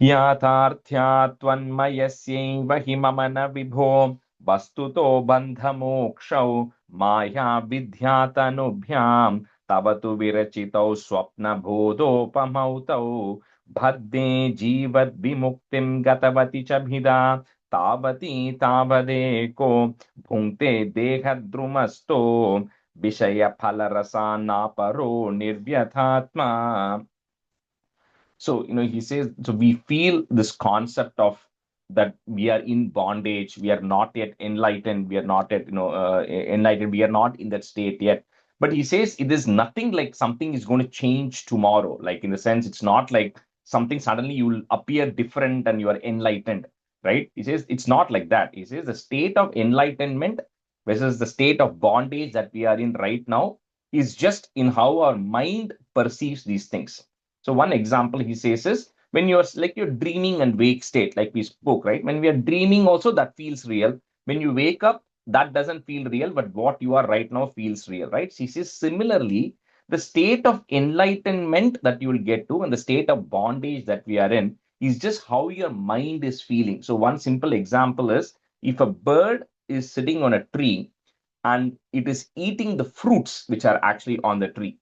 याथार्थ्यात्वन्मयस्यैव हि मम न विभो वस्तुतो बन्धमोक्षौ माया विद्यातनुभ्यां तव तु विरचितौ स्वप्नबोधोपमौ तौ भद्दे जीवद्विमुक्तिं गतवति च भिदा तावती तावदेको भुङ्क्ते देहद्रुमस्तो विषयफलरसान्नापरो निर्व्यथात्मा. So, he says, so we feel this concept of that we are in bondage, we are not yet enlightened, we are not yet, enlightened, we are not in that state yet. But he says it is nothing like something is going to change tomorrow. Like, in the sense, it's not like something suddenly you will appear different and you are enlightened, right? He says it's not like that. He says the state of enlightenment versus the state of bondage that we are in right now is just in how our mind perceives these things. So one example he says is when you're like you're dreaming and wake state, like we spoke, right? When we are dreaming also, that feels real. When you wake up, that doesn't feel real, but what you are right now feels real, right? He says similarly, the state of enlightenment that you will get to and the state of bondage that we are in is just how your mind is feeling. So one simple example is if a bird is sitting on a tree and it is eating the fruits which are actually on the tree,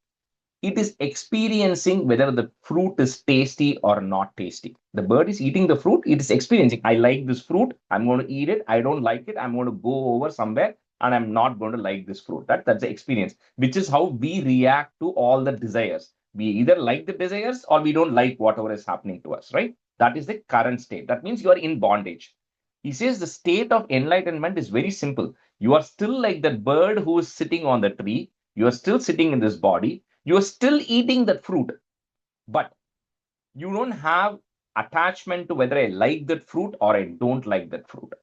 it is experiencing whether the fruit is tasty or not tasty. The bird is eating the fruit, it is experiencing, I like this fruit, I'm going to eat it, I don't like it, I'm going to go over somewhere and I'm not going to like this fruit. That's the experience, which is how we react to all the desires. We either like the desires or we don't like whatever is happening to us, right? That is the current state. That means you are in bondage. He says the state of enlightenment is very simple. You are still like that bird who is sitting on the tree. You are still sitting in this body. You are still eating that fruit, but you don't have attachment to whether I like that fruit or I don't like that fruit.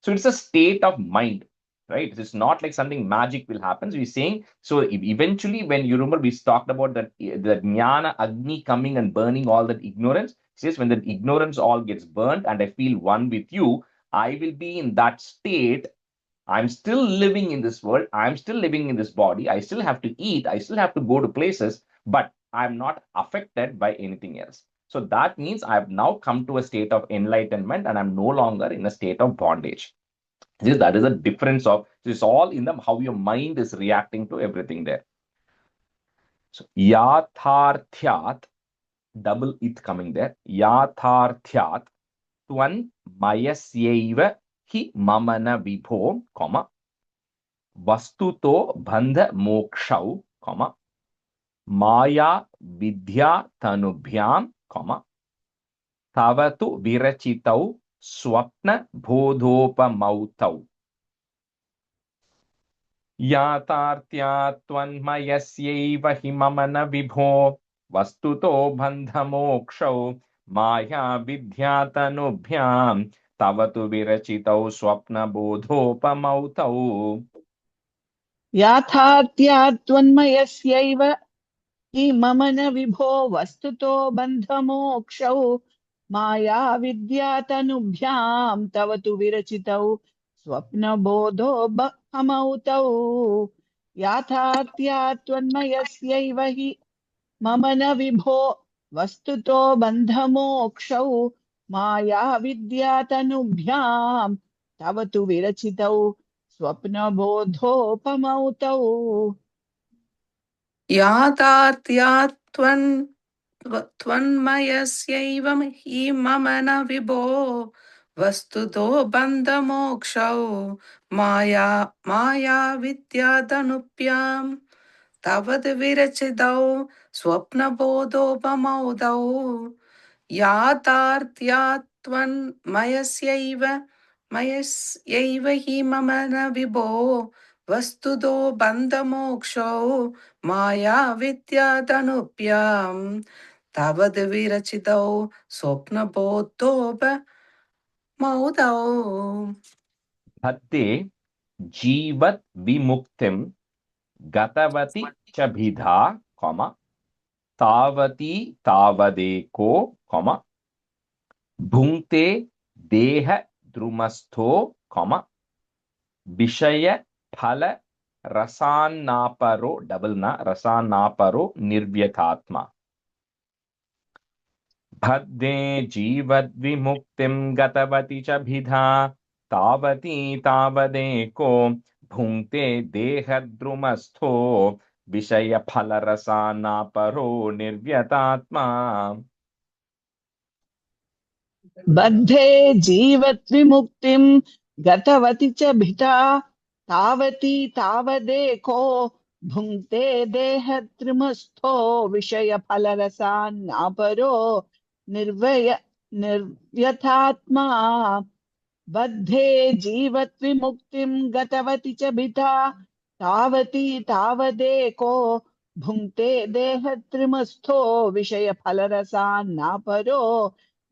So it's a state of mind, right? It's not like something magic will happen. So we're saying, so eventually, when you remember, we talked about that the jnana agni coming and burning all that ignorance. It says when the ignorance all gets burnt and I feel one with you, I will be in that state. I'm still living in this world. I'm still living in this body. I still have to eat. I still have to go to places, but I'm not affected by anything else. So that means I've now come to a state of enlightenment and I'm no longer in a state of bondage. That is a difference of, it's all in the how your mind is reacting to everything there. So yatharthyat, double it coming there. Yatharthyat twan mayasyaiva hi mamana vibho, comma, वस्तुतो बंध मोक्षौ, comma, माया विद्या तनुभ्याम, comma, तवतु विरचितौ स्वप्न बोधोपमौतौ यातार्त्यात्वन्मयस्यैव हि मम न विभो वस्तुतो बन्धमोक्षौ माया विद्या तनुभ्यां तवतु विरचितौ स्वप्नबोधोपमौतौ याथात्यात्वन्मयस्यैव हि मम न विभो वस्तुतो बन्धमोक्षौ माया विद्यातनुभ्यां तव तु विरचितौ स्वप्नबोधोपमौ तौ याथात्यात्वन्मयस्यैव हि मम न विभो वस्तुतो बन्धमोक्षौ माया विद्यातनुभ्यां तव तु विरचितौ स्वप्नबोधोपमौ तौ. यातार्त्यात्वन् त्वन्मयस्यैव हि मम न विभो वस्तुतो बन्धमोक्षौ माया विद्यादनुप्याम् तावद् विरचितौ स्वप्नबोधोपमौदौ याथार्थ्यात्वन्मयस्यैव हि मम न विभो वस्तुतो बन्धमोक्षौ माया विद्यादनुप्याम् तावद् विरचितौ स्वप्नबोधोपमौदौ Bhatti jivat vimuktim gatavati chabhidha, comma, tavati tavadeko, comma, bhunkte deha drumastho, comma, vishaya phala rasannaparo, double na, rasannaparo nirvyathatma. भद्दे जीवद्विमुक्तिं गतवती च भिधा तावती तावदेको भुङ्क्ते देहद्रुमस्थो विषयफलरसानापरो निर्व्यतात्मा. बद्धे जीवत्विमुक्तिं गतवति च भिता तावती तावदेको भुङ्क्ते देहत्रिमस्थो विषयफलरसान्नापरो निर्व्यथात्मा. बद्धे जीवत्विमुक्तिं गतवति च भिता तावती तावदेको भुङ्क्ते देहत्रिमस्थो विषयफलरसान्नापरो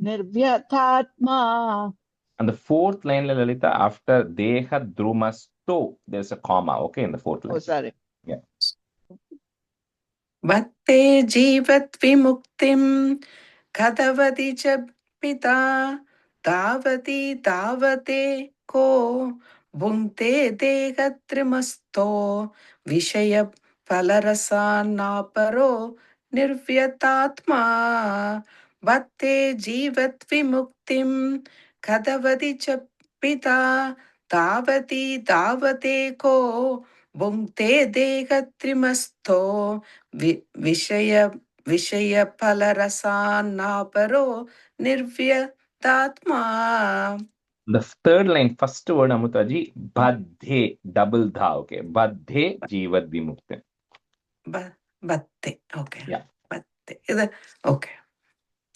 nirvyathatma. And the fourth line, Lalita, after deha drumasto, there's a comma, okay, in the fourth line. Oh, sorry. Yeah. भक्ते जीवत्विमुक्तिं गतवति च पिता तावती तावते को भुङ्क्ते देहत्रिमस्थो विषयफलरसान्नापरो निर्व्यतात्मा. भक्ते जीवत्विमुक्तिं गतवति च पिता तावती तावते को भुङ्क्ते देहत्रिमस्थो विषयफलरसान्नापरो निर्व्यतात्मा. The third line, first word, Amutaji, badhe, double dha, okay. Badhe jivad vimuktim. Batte, okay. Yeah. Batte, okay.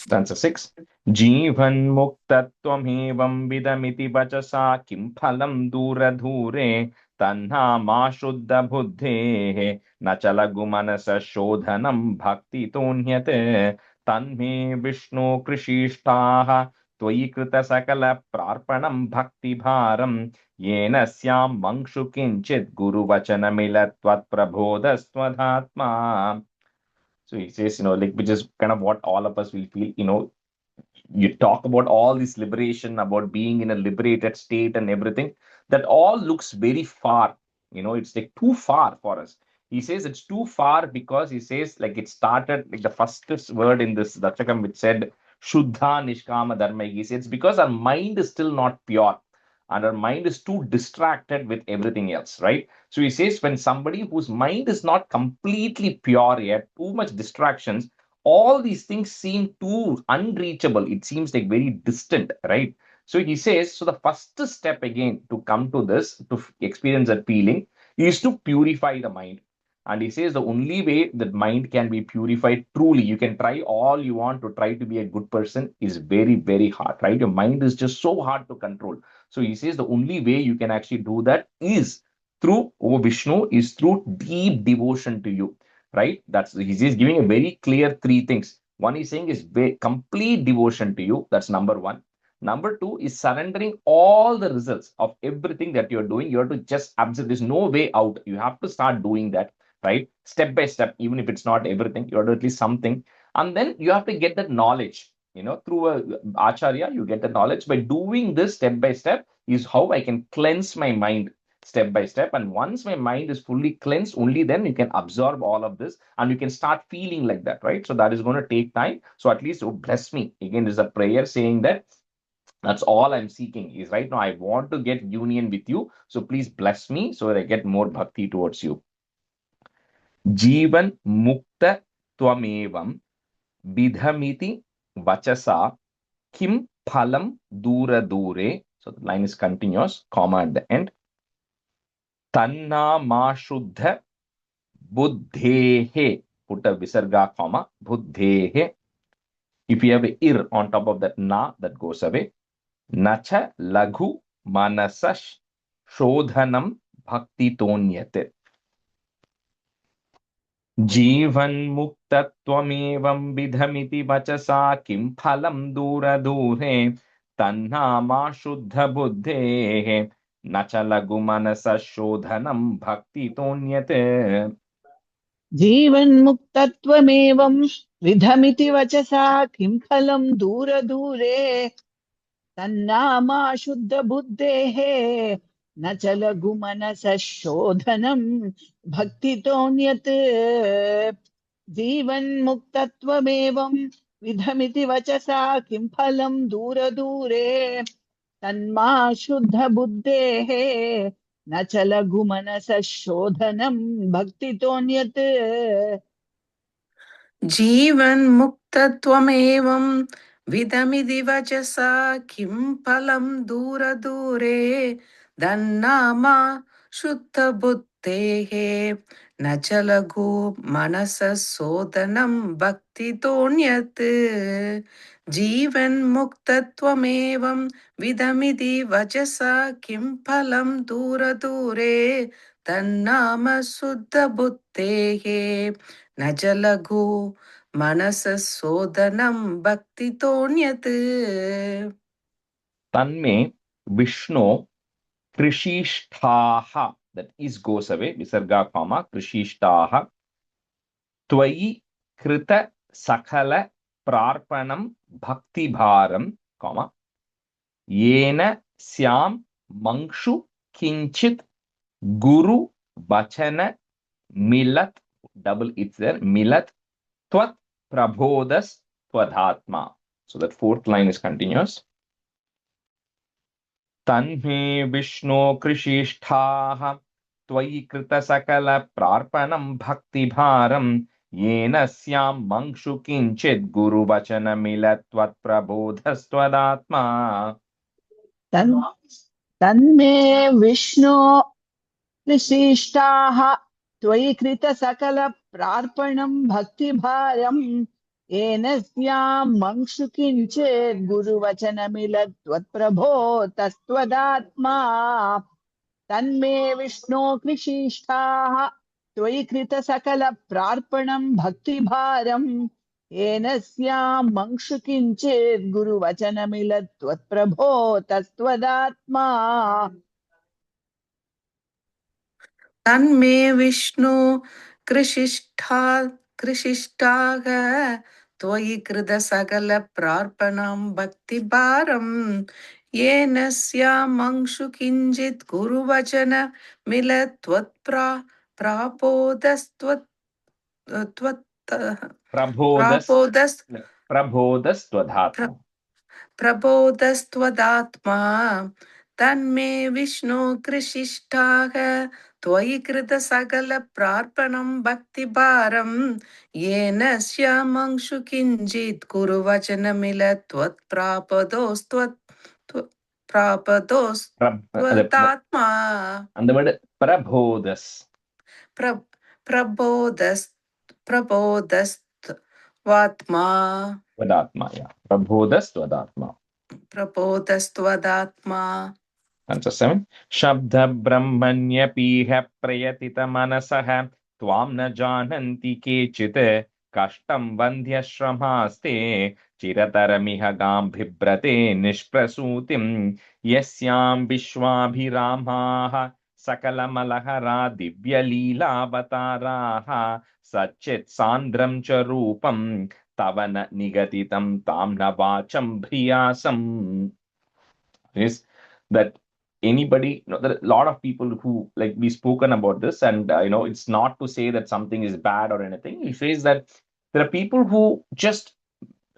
Answer 6. Jivan muktatvam vidamiti vachasa kim phalam dura dhure tanha ma shuddha buddhe nachalagu manasa shodhanam bhakti tonyate tanme vishnu krishishtaha त्वयि कृत सकल प्रार्पणं भक्ति भारं येन स्याम मंक्षु किंचित गुरुवचन मिलत त्वत्प्रबोधस्त्वधात्मा. So he says, like, which is kind of what all of us will feel, you talk about all this liberation, about being in a liberated state and everything, that all looks very far. It's like too far for us. He says it's too far because he says, like, it started, like the first word in this Dasakam which said, Shuddha Nishkama Dharma. He says it's because our mind is still not pure and our mind is too distracted with everything else, right? So he says when somebody whose mind is not completely pure yet, too much distractions, all these things seem too unreachable. It seems like very distant, right? So he says, so the first step again to come to this, to experience that feeling, is to purify the mind. And he says the only way that mind can be purified truly, you can try all you want to try to be a good person, is very, very hard, right? Your mind is just so hard to control. So he says the only way you can actually do that is through, oh Vishnu, is through deep devotion to you, right? He's giving a very clear three things. One he's saying is complete devotion to you. That's number one. Number two is surrendering all the results of everything that you're doing. You have to just observe. There's no way out. You have to start doing that, right? Step by step, even if it's not everything, you have to at least something. And then you have to get that knowledge, through a acharya, you get the knowledge. By doing this step by step is how I can cleanse my mind step by step. And once my mind is fully cleansed, only then you can absorb all of this and you can start feeling like that, right? So that is going to take time. So at least, oh, bless me. Again, there's a prayer saying that that's all I'm seeking is right now I want to get union with you. So please bless me so that I get more bhakti towards you. Jivan mukta twamevam vidhamiti vachasa kim phalam dura dure. So the line is continuous, comma at the end. Tanna ma shuddha buddhehe. Put a visarga comma, buddhehe. If you have a ir on top of that na, that goes away. Nacha laghu manasash shodhanam bhakti tonyate. जीवन्मुक्तत्वमेवं विधमिति वचसा किं फलं दूरदूरे तन्नामा शुद्धबुद्धेः न च लघुमनसः शोधनं भक्तितोऽन्यते. जीवन्मुक्तत्वमेवं विधमिति वचसा किं फलं दूरे तन्नामा शुद्धबुद्धेः न च लघुमनसः शोधनं भक्तितोऽन्यत् जीवन्मुक्तत्वमेवं विधमिति वचसा किं फलं दूरे तन्मा शुद्धबुद्धेः न च लघुमनसः शोधनं भक्तितोऽन्यत् जीवन्मुक्तत्वमेवं विधमिति वचसा किं फलं दूरदूरे दन्नामा शुद्धबुद्धेः न च लघु मनसः शोधनं भक्तितोऽन्यत् जीवन्मुक्तत्वमेवं विधमिति वचसा किं फलं दूरदूरे तन्नाम शुद्धबुद्धेः न च लघु मनसः शोधनं भक्तितोऽन्यत्. तन्मे विष्णो कृषिष्ठाः, that is goes away, visarga comma कृषिष्ठाः त्वयि कृत सकल प्रार्पणं भक्तिभारं comma येन स्याम मंक्षु किंचित गुरु वचन मिलत, double it's there, मिलत त्वत् प्रबोधस त्वधात्मा. So that fourth line is continuous. तन्मे विष्णो कृषिष्ठाः त्वयि कृत सकल प्रार्पणं भक्तिभारं येन स्यां मंक्षु किंचित गुरुवचन मिलत त्वत्प्रबोधस्त्वदात्मा. तन्मे विष्णो विशिष्टाः त्वयि कृत सकल प्रार्पणं भक्तिभारं येन स्यां मंक्षु किंचित् गुरुवचनमिलत् त्वत्प्रभो तस्त्वदात्मा तन्मे विष्णो कृषिष्ठाः त्वयि कृत सकल प्रार्पणं भक्तिभारं येन स्यां मंक्षु किंचित् गुरुवचनमिलत् त्वत्प्रभो तस्त्वदात्मा तन्मे विष्णु कृषिष्ठाः त्वयि कृत सकल प्रार्पणं भक्तिभारं येन स्यामंशु किंचित् गुरुवचन मिलत् प्रबोधस्त्वधात्मा. प्रबोधस्त्वदात्मा तन्मे विष्णु कृषिष्ठाः त्वयि कृत सकल प्रार्पणं भक्तिभारं येन स्यामंशु किंचित् गुरुवचनमिलत् त्वत्प्रापदोस्त्वदात्मा. And the word prabodhas. प्रबोधस्त्वात्मा. Tvadatma, yeah. Prabodhastvadaatma. प्रबोधस्त्वदात्मा. Answer 7. Shabda brahmanyapih prayatita manasah tvam na jananti kechit kashtam vandhyashramaste chirataramiha gam bhibrate nishprasutim yasyam vishwabhiramah सकलमलहरा दिव्यलीलावताराः सच्चित् सान्द्रं च रूपं तव न निगदितं तां न वाचं भ्रियासम्. Is that anybody, there are a lot of people who, like, we've spoken about this, and it's not to say that something is bad or anything. It says that there are people who just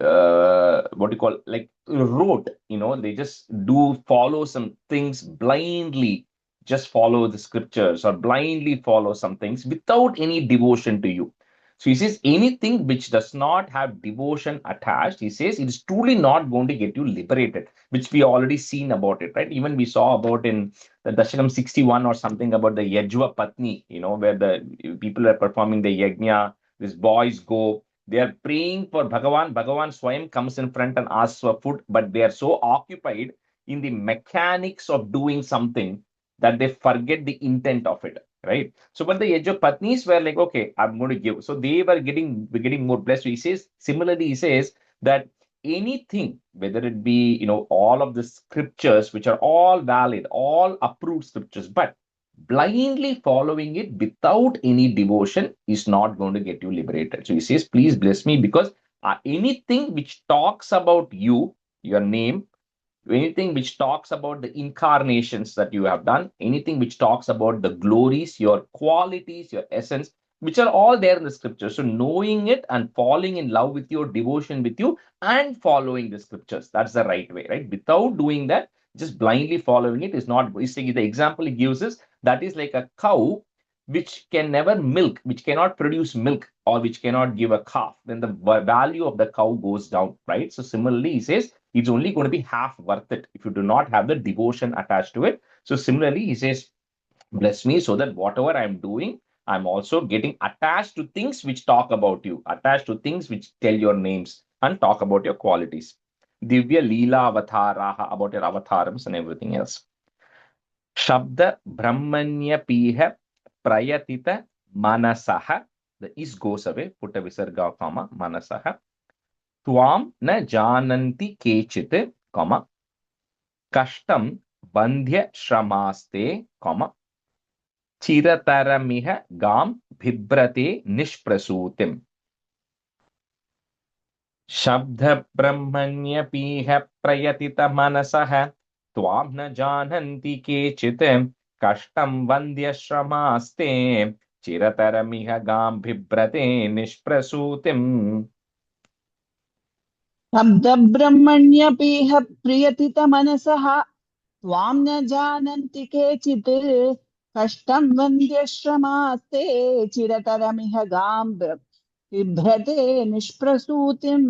what do you call, like, rote, they just do follow some things blindly, just follow the scriptures or blindly follow some things without any devotion to you. So he says anything which does not have devotion attached, he says it is truly not going to get you liberated, which we already seen about it, right? Even we saw about in the Dashakam 61 or something about the Yajva Patni, where the people are performing the yajna, these boys go, they are praying for Bhagavan. Bhagavan Swayam comes in front and asks for food, but they are so occupied in the mechanics of doing something that they forget the intent of it, right? So, but the age of Patnis were like, okay, I'm going to give. So they were getting more blessed. So he says, similarly, he says that anything, whether it be, all of the scriptures, which are all valid, all approved scriptures, but blindly following it without any devotion is not going to get you liberated. So he says, please bless me, because anything which talks about you, your name, anything which talks about the incarnations that you have done, anything which talks about the glories, your qualities, your essence, which are all there in the scriptures. So knowing it and falling in love with your devotion with you and following the scriptures, that's the right way, right? Without doing that, just blindly following it is not. The example he gives is that is like a cow which can never milk, which cannot produce milk, or which cannot give a calf, then the value of the cow goes down, right? So similarly, he says it's only going to be half worth it if you do not have the devotion attached to it. So similarly, he says, bless me so that whatever I'm doing, I'm also getting attached to things which talk about you, attached to things which tell your names and talk about your qualities. Divya Leela Avataraha, about your avatars and everything else. Shabda Brahmanya Piha Prayatita Manasaha. The is goes away, put a visarga comma, Manasaha. Tuam na jananti kechit, comma. Kashtam bandhya shramaste, comma. Chirataramiha gam bhibrate nishprasutim. Shabda brahmanya piha prayatita manasaha. Tuam na jananti kechit. Kashtam vandya shramaste. Chirataramiha gam bhibrate nishprasutim. शब्दब्रह्मण्यपीह प्रियतितमनसः त्वां न जानन्ति केचित् कष्टं वन्द्यश्रमास्ते चिरतरमिह गां बिभ्रते निष्प्रसूतिम्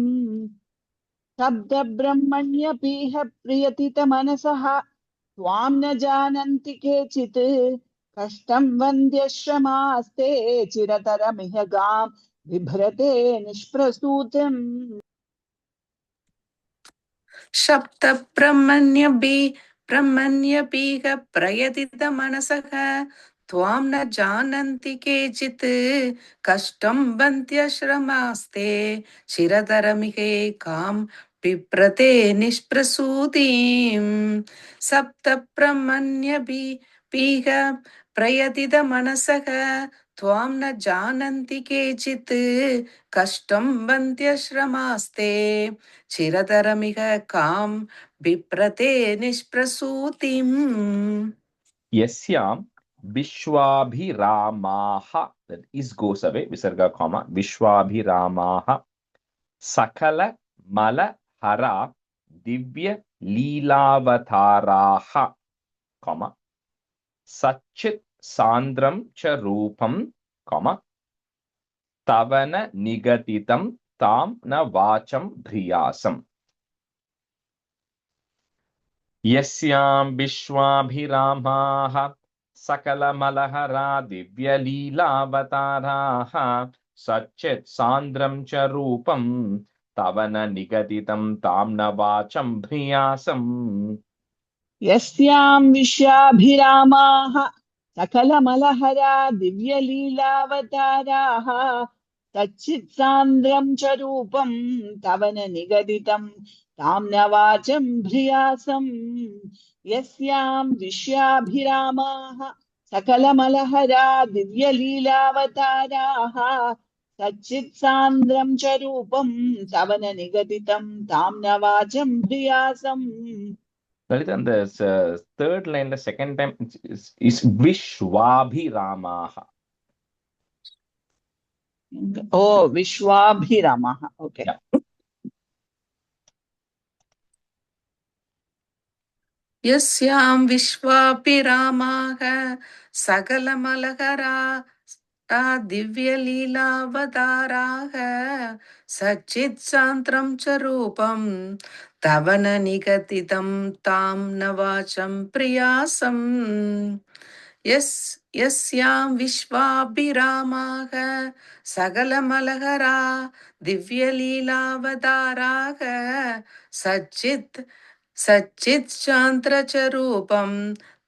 शब्दब्रह्मण्यपीह प्रियतितमनसः त्वां न जानन्ति केचित् कष्टं वन्द्यश्रमास्ते चिरतरमिह गां बिभ्रते निष्प्रसूतिम् शब्द ब्रह्मण्यपीह प्रयतितमनसः त्वां न जानन्ति केचित् कष्टं वन्त्यश्रमास्ते चिरतरमिहेकां बिभ्रते निष्प्रसूतिम् सप्तब्रह्मण्यपीह प्रयतितमनसः त्वां न जानन्ति केचित् कष्टं वन्त्यश्रमास्ते चिरतरमिह कां बिभ्रते निष्प्रसूतिम्. Yasyam Vishwabhiramaha, that is goes away, visarga comma, Vishwabhiramaha Sakala Mala Hara Divya Leelavataraha, comma, Satchit Sandram Cha Rupam, comma, Tavana Nigatitam Tam Na Vacham Dhriyasam. Yasyam Vishwabhiramaha Sakala Malahara Divya Leelavataraha Satchit Sandram Cha Rupam Tavana Nigatitam Tamna Vacham Bhriyasam. यस्यां विश्वाभिरामाः सकलमलहरा दिव्यलीलावताराः तच्चित्सान्द्रं च रूपं तव न निगदितं तां न वाचं भ्रियासम् यस्यां विश्वाभिरामाः सकलमलहरा दिव्यलीलावताराः तच्चित्सान्द्रं च रूपं तव न निगदितं तां न वाचं भ्रियासम् Lalita, and the third line, the second time is Vishwabhiramaha. Oh, Vishwabhiramaha. Okay. Yeah. यस्यां विश्वापि रामाः सकलमलहरा दिव्यलीलावताराः सच्चित्सान्द्रं च रूपं तव न निगदितं तां न वाचं प्रियासम् यस्यां विश्वाभिरामाः सकलमलहरा दिव्यलीलावताराः सच्चित् च रूपं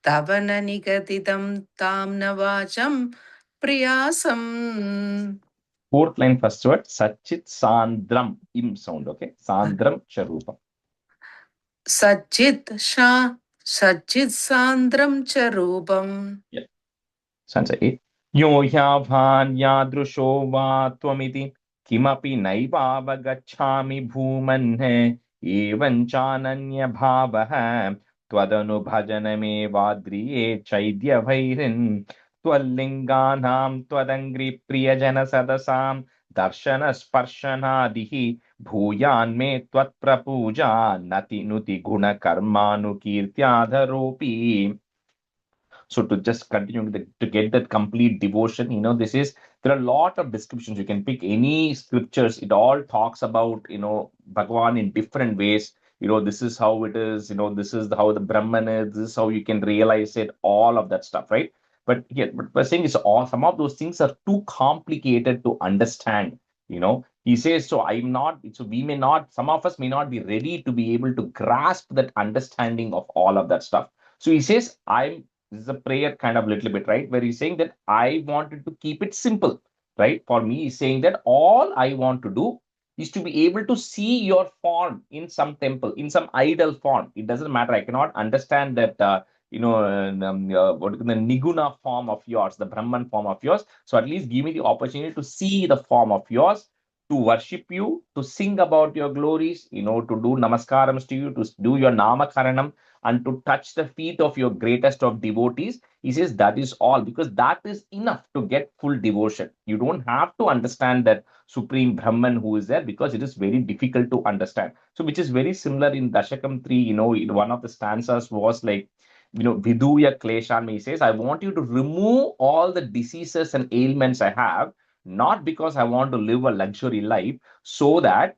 तव न निगदितं तां न वाचं प्रियासम्. Fourth line, first word, Sachit Sandram. Im sound, okay? Sandram Charupam. सच्चित् सान्द्रं च रूपम्. Yeah. Sansa 8. Yo yavan yadrusho va tvamiti kimapi naivavagacchami bhumanhe evan chananya bhavaha twadanu bhajaname vadriye chaidya vairin त्वल्लिङ्गानां त्वदङ्घ्रि प्रियजनसदसां दर्शनस्पर्शनादिः भूयान्मे त्वत्प्रपूजा नति नुति गुणकर्मानुकीर्त्याधरोऽपि. So to just continue to get that complete devotion, there are a lot of descriptions. You can pick any scriptures. It all talks about, Bhagavan in different ways. This is how it is, this is how the Brahman is, this is how you can realize it, all of that stuff, right? But we're saying is all some of those things are too complicated to understand. He says, so we may not, some of us may not be ready to be able to grasp that understanding of all of that stuff. So he says, this is a prayer kind of little bit, right? Where he's saying that I wanted to keep it simple, right? For me, he's saying that all I want to do is to be able to see your form in some temple, in some idol form. It doesn't matter. I cannot understand that, what is the Niguna form of yours, the Brahman form of yours. So at least give me the opportunity to see the form of yours, to worship you, to sing about your glories, to do namaskarams to you, to do your namakaranam, and to touch the feet of your greatest of devotees. He says that is all, because that is enough to get full devotion. You don't have to understand that supreme Brahman who is there, because it is very difficult to understand. So which is very similar in Dasakam 3, one of the stanzas was like, Viduya Kleshan, he says, I want you to remove all the diseases and ailments I have, not because I want to live a luxury life, so that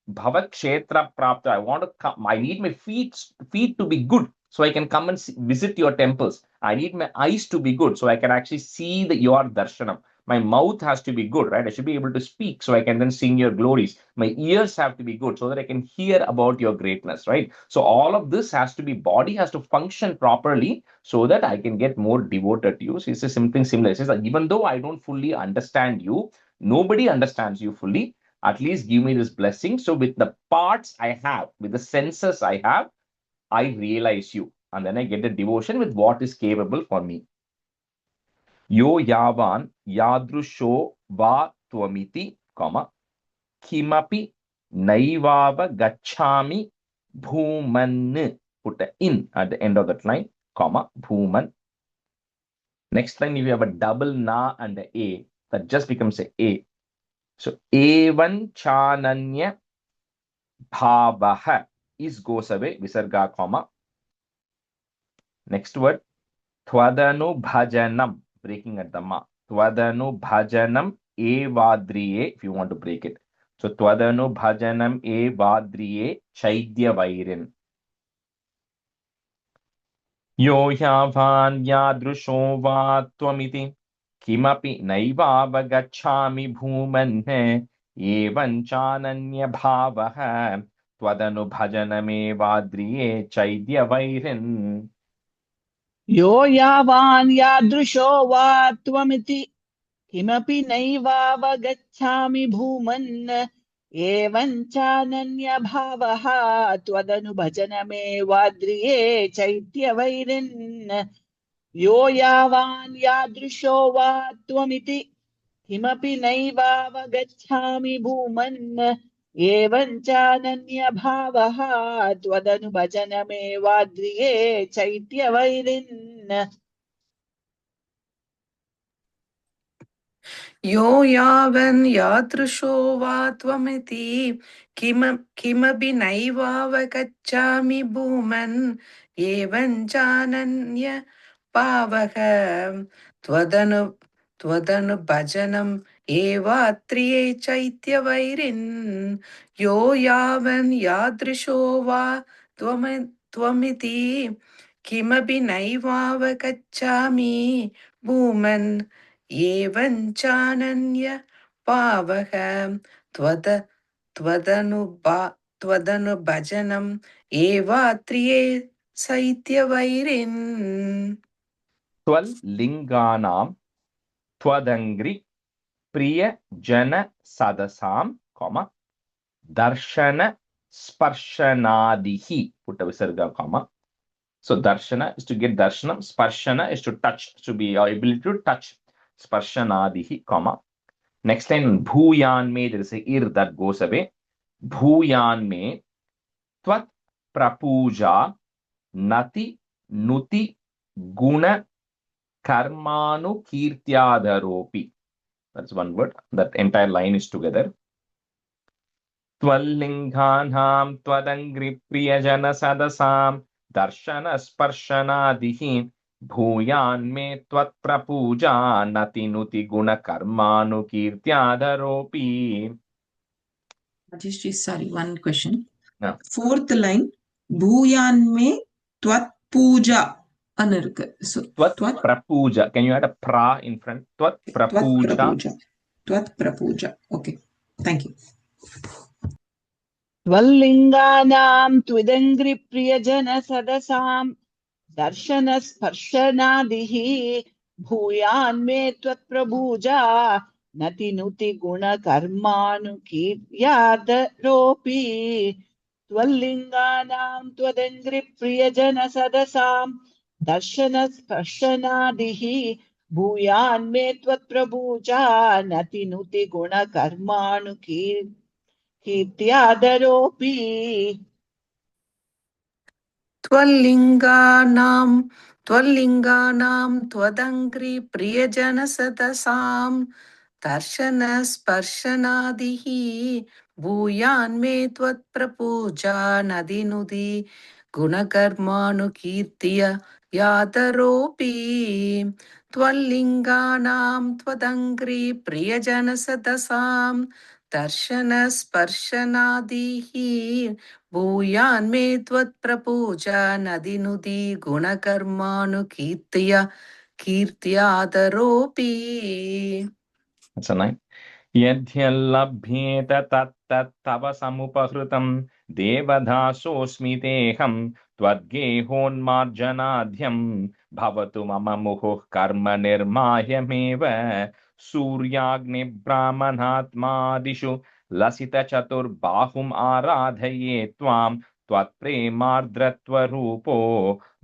Bhavakshetra Prapta, I want to come, I need my feet to be good, so I can come and visit your temples. I need my eyes to be good, so I can actually see your darshanam. My mouth has to be good, right? I should be able to speak, so I can then sing your glories. My ears have to be good, so that I can hear about your greatness, right? So all of this has to be, body has to function properly, so that I can get more devoted to you. So he says something similar. He says that even though I don't fully understand you, nobody understands you fully, at least give me this blessing. So with the parts I have, with the senses I have, I realize you. And then I get the devotion with what is capable for me. Yo yavan yadrusho va tvamiti, kimapi naivava gachami bhuman. Put a in at the end of that line, bhuman. Next line, if you have a double na and a, that just becomes a. So evan chananya bhavaha is goes away, visarga, comma. Next word, twadanu bhajanam, breaking at the ma. Twadanu bhajanam evadriye, if you want to break it. So twadanu bhajanam evadriye chaidya vairin. Yo yavan yadrusho va tvamiti kimapi naivavagachami bhumanhe evan chananya bhavaha त्वदनु भजनमेवाद्रिये चैद्य वैरिन्. यो यावान् यादृशो वा त्वमिति किमपि नैवावगच्छामि भूमन् एवं चानन्यभावः त्वदनुभजनमेवाद्रिये चैत्यवैरिन्. यो यावान् यादृशो वा त्वमिति किमपि नैवावगच्छामि भूमन् एवं चानन्यभावः त्वदनुभजनमेवाद्रिये चैत्यवैरिन्. यो यावन् यादृशो वा त्वमिति किमपि नैवावगच्छामि भूमन् एवं चानन्य पावः त्वदनुभजनम् एवात्रिये चैत्यवैरिन् यो यावन् यादृशो वा त्वमिति किमपि नैवावगच्छामि भूमन् एवं चानन्य पावः त्वद त्वदनुभजनम् एवात्रिये चैत्यवैरिन् Twal linganam twadangri priya jana sadasam, comma, darshana sparshanadihi, put a visarga, comma. So darshana is to get darshanam, sparshana is to touch, to be ability to touch. Sparshanadihi, comma. Next line, bhuyan me, there is a ir that goes away. Bhuyan me, tvat prapuja, nati, nuti, guna, karmanu, kirtyadaropi. That's one word. That entire line is together. Twallinghanam twadangri priyajana sadasam darshana sparshanadihi bhuyan me tvat prapuja nati nuti guna karmanu kirtyadaropi. Rajeshji, sorry, one question. Yeah. Fourth line, Bhuyan me Tvat Puja Anurk. So, Tvat prapuja. Can you add a pra in front? Tvat prapuja. Tvat Prapuja. Okay. Thank you. त्वल्लिङ्गानां त्विदङ्घ्रिप्रियजनसदसां दर्शनस्पर्शनादिः भूयान्मे त्वत्प्रभुजा नतिनुति गुणकर्मानुकीर्त्यादरोऽपि त्वल्लिङ्गानां त्वदङ्घ्रिप्रियजनसदसां दर्शनस्पर्शनादिः भूयान्मे त्वत्प्रभुजा नतिनुति गुणकर्मानुकीर्त्यादरोऽपि त्वल्लिङ्गानां त्वदङ्घ्रि प्रियजनसदसां दर्शनस्पर्शनादिः भूयान्मे त्वत्प्रपूजा नदिनुदि गुणकर्मानुकीर्त्य यातरोऽपि त्वल्लिङ्गानां त्वदङ्घ्रि प्रियजनसदसां दर्शनस्पर्शनादिः भूयान्मे त्वत्प्रपूजा नदिनुदि गुणकर्मानुकीर्त्य कीर्त्यादरोऽपि. That's a nice. यद्यल्लभ्येत तत्तव समुपहृतं देवदासोऽस्मि तेऽहं त्वद्गेहोन्मार्जनाध्यं भवतु मम मुहुः कर्म निर्माह्यमेव सूर्याग्निब्राह्मणात्मादिषु लसितचतुर्बाहुम् आराधये त्वां त्वत्प्रेमार्द्रत्वरूपो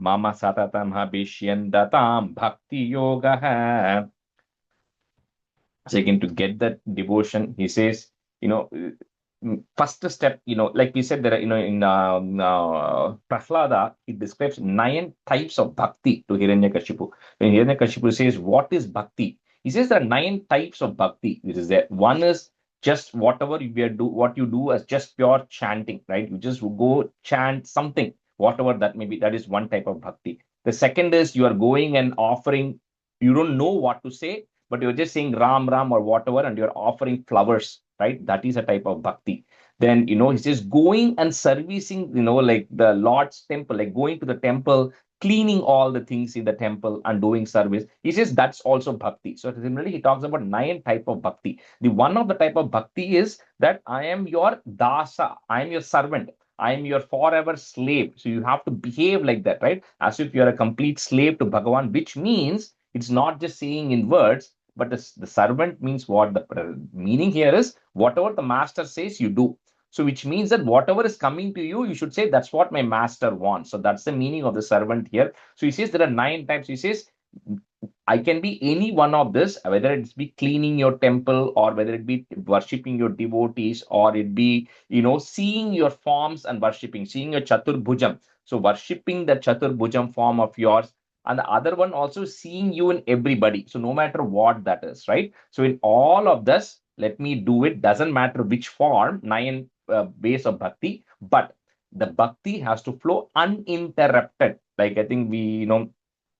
मम सततमभिष्यन्दतां भक्तियोगः. So again, to get that devotion, he says, first step, like we said, there are, in Prahlada, it describes 9 types of bhakti to Hiranyakashipu. When Hiranyakashipu says, what is bhakti? He says there are 9 types of bhakti, which is there. One is just whatever what you do as just pure chanting, right? You just go chant something, whatever that may be. That is one type of bhakti. The second is you are going and offering, you don't know what to say, but you're just saying Ram, Ram or whatever, and you're offering flowers, right? That is a type of bhakti. Then, he says going and servicing, like the Lord's temple, like going to the temple, cleaning all the things in the temple and doing service. He says that's also bhakti. So similarly, he talks about 9 type of bhakti. The one of the type of bhakti is that I am your dasa, I am your servant. I am your forever slave. So you have to behave like that, right? As if you're a complete slave to Bhagavan, which means it's not just saying in words, but the servant means what the meaning here is, whatever the master says, you do. So which means that whatever is coming to you, you should say, that's what my master wants. So that's the meaning of the servant here. So he says there are 9 types. He says, I can be any one of this, whether it's be cleaning your temple or whether it be worshipping your devotees or it be, seeing your forms and worshipping, seeing your Chaturbhujam. So worshipping the Chaturbhujam form of yours, and the other one also seeing you in everybody. So no matter what that is, right? So in all of this, let me do it. Doesn't matter which form, 9 ways of bhakti, but the bhakti has to flow uninterrupted. Like I think we,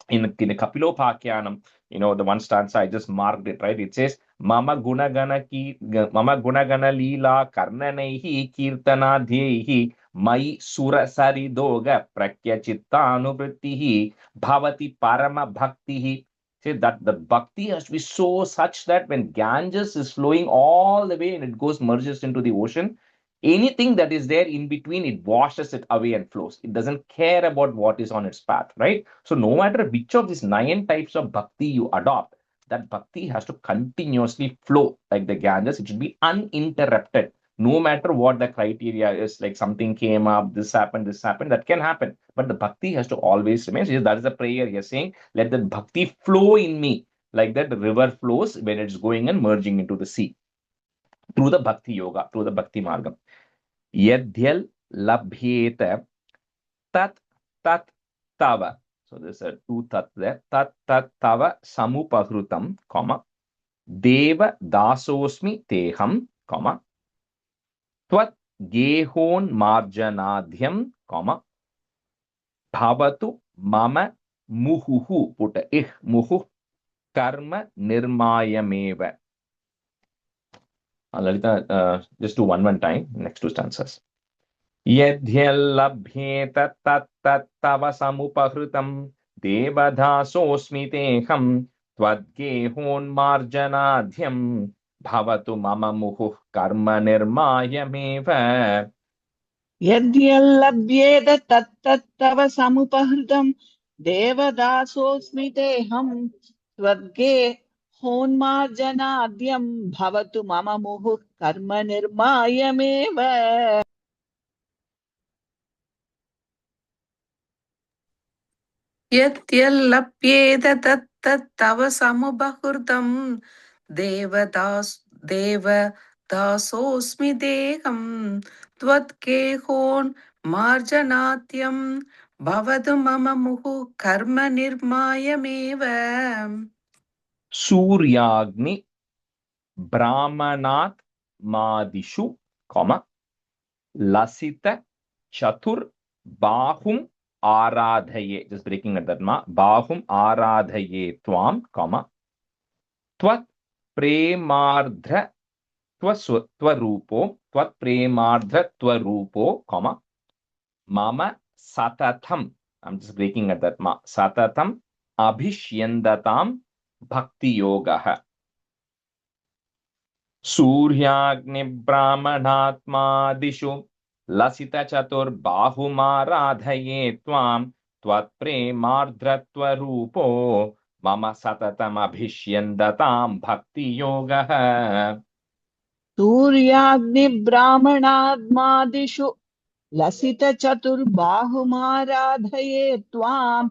in Kapilopakyanam, the one stanza, I just marked it, right? It says, Mama Gunagana Leela Karnanaihi Kirtanadhyehi Mai Surasari Doga Prakya Chittanubritihi Bhavati Parama Bhaktihi. Say that the bhakti has to be so such that when Ganges is flowing all the way and it goes merges into the ocean, anything that is there in between, it washes it away and flows. It doesn't care about what is on its path, right? So no matter which of these 9 types of bhakti you adopt, that bhakti has to continuously flow like the Ganges. It should be uninterrupted. No matter what the criteria is, like something came up, this happened, that can happen. But the bhakti has to always remain. So that is the prayer you're saying. Let the bhakti flow in me, like that the river flows when it's going and merging into the sea. Through the bhakti yoga, through the bhakti margam. Yadhyal labhyeta tat tat tava. So there's a 2 tat there. Tat tat tava samupahrutam, comma. Deva dasosmi teham, comma. Tvat gehon marjanadhyam, comma. Bhavatu mama muhuhu, put a muhu, karma nirmayameva. Lalita, just do one time, next 2 stanzas. यद्यल्लभ्येत तत्तव समुपहृतं देवदासोऽस्मि तेऽहं त्वद्गेहोन्मार्जनाध्यं भवतु मम मुहुः कर्म निर्मायमेव. यद्यल्लभ्येत तत्तव समुपहृतं देवदासोऽस्मि तेऽहं त्वद्गेहोन्मार्जनाद्यं भवतु मम मुहुः कर्म निर्मायमेव. यद्यल्लप्येत तत्तव समुपहृतं देवदासोऽस्मि देहं त्वद्गेहोन्मार्जनात्यं भवतु मम मुहुः कर्म निर्मायमेव. सूर्याग्नि ब्राह्मणात् मादिषु, comma, लसित चतुर बाहुम आराधये, just breaking at that ma, बाहुम आराधये त्वाम, comma, त्वत् प्रेमार्द्र त्वरूपो, comma, mama satatham, I'm just breaking at that ma, satatham abhishyandatam bhakti yogaha. Suryagni ब्राह्मणात्मादिषु Lasith चतुर्बाहुमाराधये त्वां त्वत्प्रेमार्द्रत्वरूपो मम सततमभिष्यन्दतां भक्तियोगः. सूर्याग्निब्राह्मणात्मादिषु लसितचतुर्बाहुमाराधये त्वां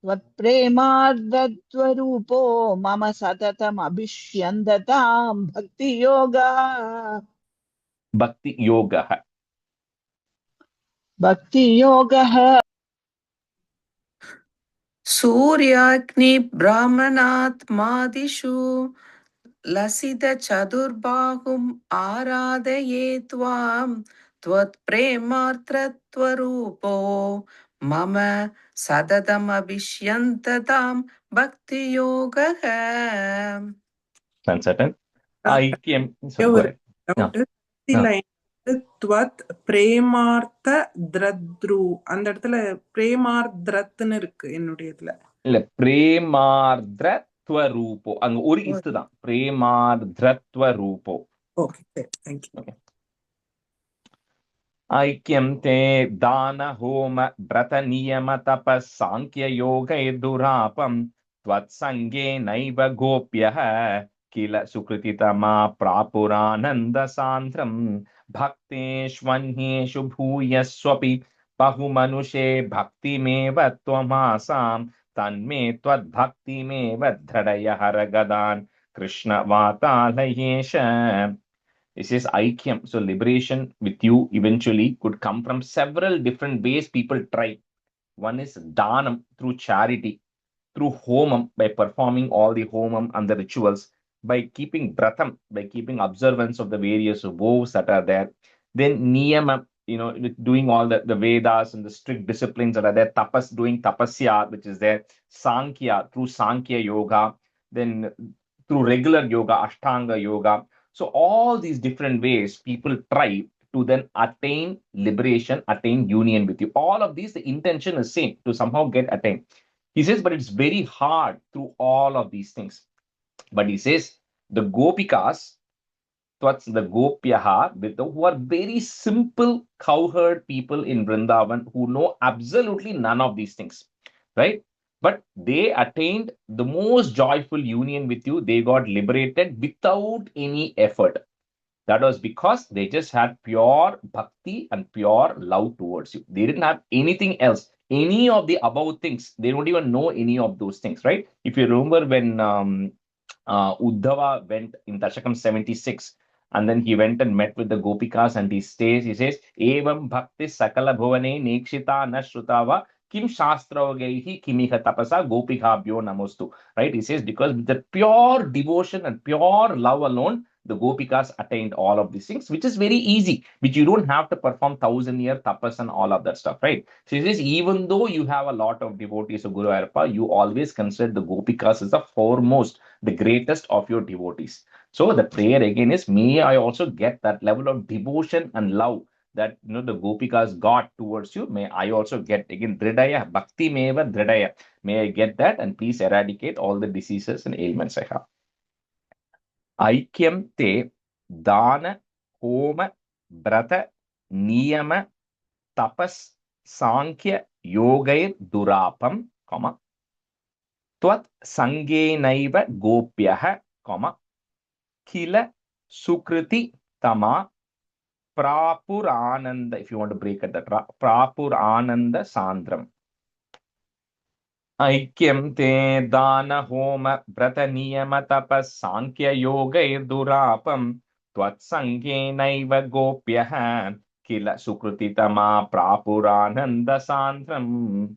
त्वत्प्रेमार्द्रत्वरूपो मम सततमभिष्यन्दतां भक्तियोगः. भक्तियोगः. सूर्याग्नि ब्राह्मणात्मादिषु लसित चतुर्बाहुम् आराधये त्वां त्वत्प्रेमार्द्रत्वरूपो मम सततमभिष्यन्ततां भक्तियोगः. ऐक्यं. So go ahead. துவத் பிரேமார்த்த திரத்ரு, அந்த இடத்துல பிரேமார்த்ரத்னு இருக்கு என்னுடையதுல. இல்ல, பிரேமார்த்ரத்வரூபோ, அங்க ஒரு இத்து தான், பிரேமார்த்ரத்வரூபோ. Okay, thank you. ऐक्यं ते दान होम व्रत नियम तपः सांख्य योगैर्दुरापं त्वत्सङ्गे नैव गोप्यः किल सुकृतितमा प्रापुरानन्दसान्द्रं भक्तेष्वन्येषु भूयस्वपि बहुमनुषे भक्तिमेव त्वमासां तन्मे त्वद्भक्तिमेव दृढय हरगदान् कृष्णवातालयेश. It says aikyam. So liberation with you eventually could come from several different ways people try. One is dhanam, through charity, through homam, by performing all the homam and the rituals, by keeping bratham, by keeping observance of the various vows that are there. Then niyama, doing all the Vedas and the strict disciplines that are there, doing tapasya, which is there, Sankhya, through Sankhya yoga, then through regular yoga, Ashtanga yoga. So all these different ways people try to then attain liberation, attain union with you. All of these, the intention is same, to somehow get attained. He says, but it's very hard through all of these things. But he says, the Gopikas, that's the Gopyaha, who are very simple cowherd people in Vrindavan who know absolutely none of these things, right? But they attained the most joyful union with you. They got liberated without any effort. That was because they just had pure bhakti and pure love towards you. They didn't have anything else, any of the above things. They don't even know any of those things, right? If you remember when Uddhava went in Dasakam 76, and then he went and met with the Gopikas and he says, Evam bhakti sakala bhuvane nekshita nashrutava kim shastravagaihi kimiha tapasa gopikabhyo namostu. Right? He says, because with the pure devotion and pure love alone, the Gopikas attained all of these things, which is very easy, which you don't have to perform 1,000-year tapas and all of that stuff, right? So he says, even though you have a lot of devotees of Guru Ayappa, you always consider the Gopikas as the foremost, the greatest of your devotees. So the prayer again is, may I also get that level of devotion and love that the Gopikas got towards you. May I also get, again, Dridaya, Bhakti Meva Dridaya. May I get that, and please eradicate all the diseases and ailments I have. ऐक्यं ते दान होम व्रत नियम tapas सांख्य योगैर्दुरापं त्वत् संगेनैव गोप्यः किल सुकृति तमा प्रापुरानंद, if you want to break at that, प्रापुरानंद सांद्रम. ऐक्यं ते दान होम व्रत नियम तपस् सांख्य योगैर्दुरापं त्वत्संगेनैव गोप्यः किल सुकृतितमा प्रापुरानंद सांद्रम्.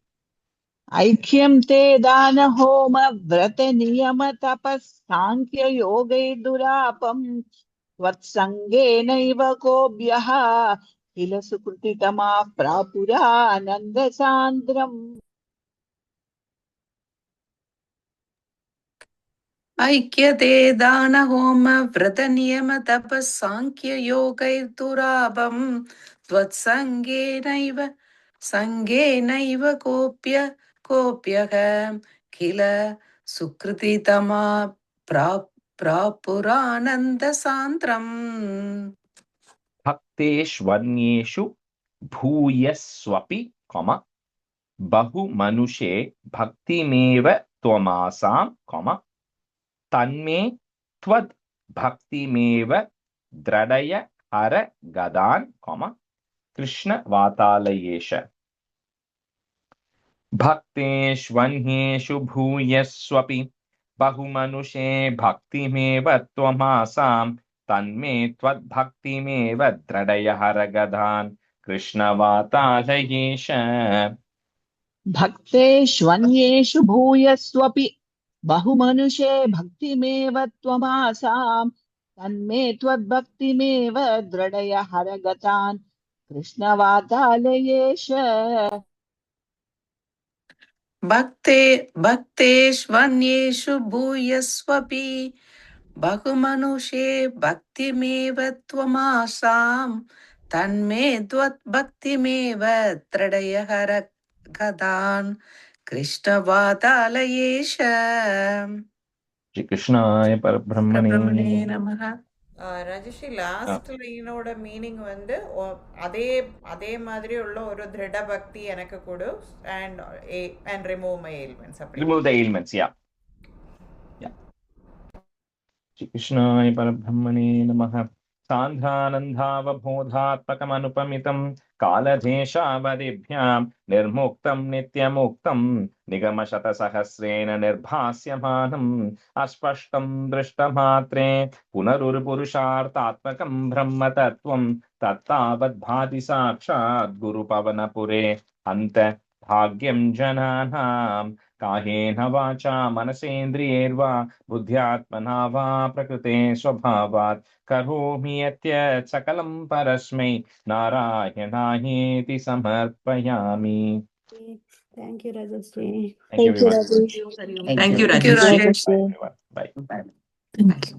ऐक्यं ते दान होम व्रत नियम तपस् सांख्य योगैर्दुरापं त्वत्संगेनैव गोप्यः किल सुकृतितमा प्रापुरानन्द सान्द्रम्. ऐक्यते दान होम व्रत नियम तपस् सांख्य योगैर्दुरापं त्वत्संगेनैव गोप्यः किल सुकृतितमा प्रापुरानन्द सान्द्रम्. भक्तेष्वन्येषु भूयस्वपि बहुमनुषे भक्तिमेव त्वमासां तन्मे त्वद् भक्तिमेव द्रडय हर गदान् कृष्ण वातालयेश. भक्तेष्वन्येषु भूयस्वपि बहुमनुषे भक्तिमेव त्वमासां तन्मे त्वद्भक्तिमेव द्रडय हर गदान् कृष्ण वातालयेश. भक्तेष्वन्येषु भूयस्वपि बहुमनुषे भक्तिमेव त्वमासां तन्मे त्वद्भक्तिमेव दृढय हरगतान् कृष्णवातालयेश. भक्तेष्वन्येषु भूयस्वपि बहुमनुषे भक्तिमेव त्वमासां तन्मे त्वद्भक्तिमेव दृढय हर गदान् कृष्णवातालयेश. श्री कृष्णाय परब्रह्मणे नमः. ராஜஸ்ரீ லாஸ்ட் லைனோட மீனிங் வந்து அதே அதே மாதிரி உள்ள ஒரு திருட பக்தி எனக்கு கொடு and remove my ailments. Remove the ailments, yeah. Shri कृष्णाय परब्रह्मणे नमः. सान्ध्यानन्दावबोधात्मकमनुपमितं कालदेशावधिभ्यां निर्मुक्तं नित्यमुक्तं निगमशतसहस्रेण निर्भास्यमानम् अस्पष्टं दृष्टमात्रे पुनरुर्पुरुषार्थात्मकं ब्रह्मतत्त्वं तत्तावद्भाति साक्षात् गुरुपवनपुरे अन्त भाग्यं जनानां कायेन वाचा मनसेन्द्रियैर्वा बुद्ध्यात्मना वा प्रकृते स्वभावात् करोमि यत् सकलं परस्मै नारायणायेति समर्पयामि. Thank you, Rajashree. Thank you, everyone. Thank you. Hari Om. Thank you, Thank you, Rajesh. Rajesh. Bye, everyone. Bye. Bye. Thank you.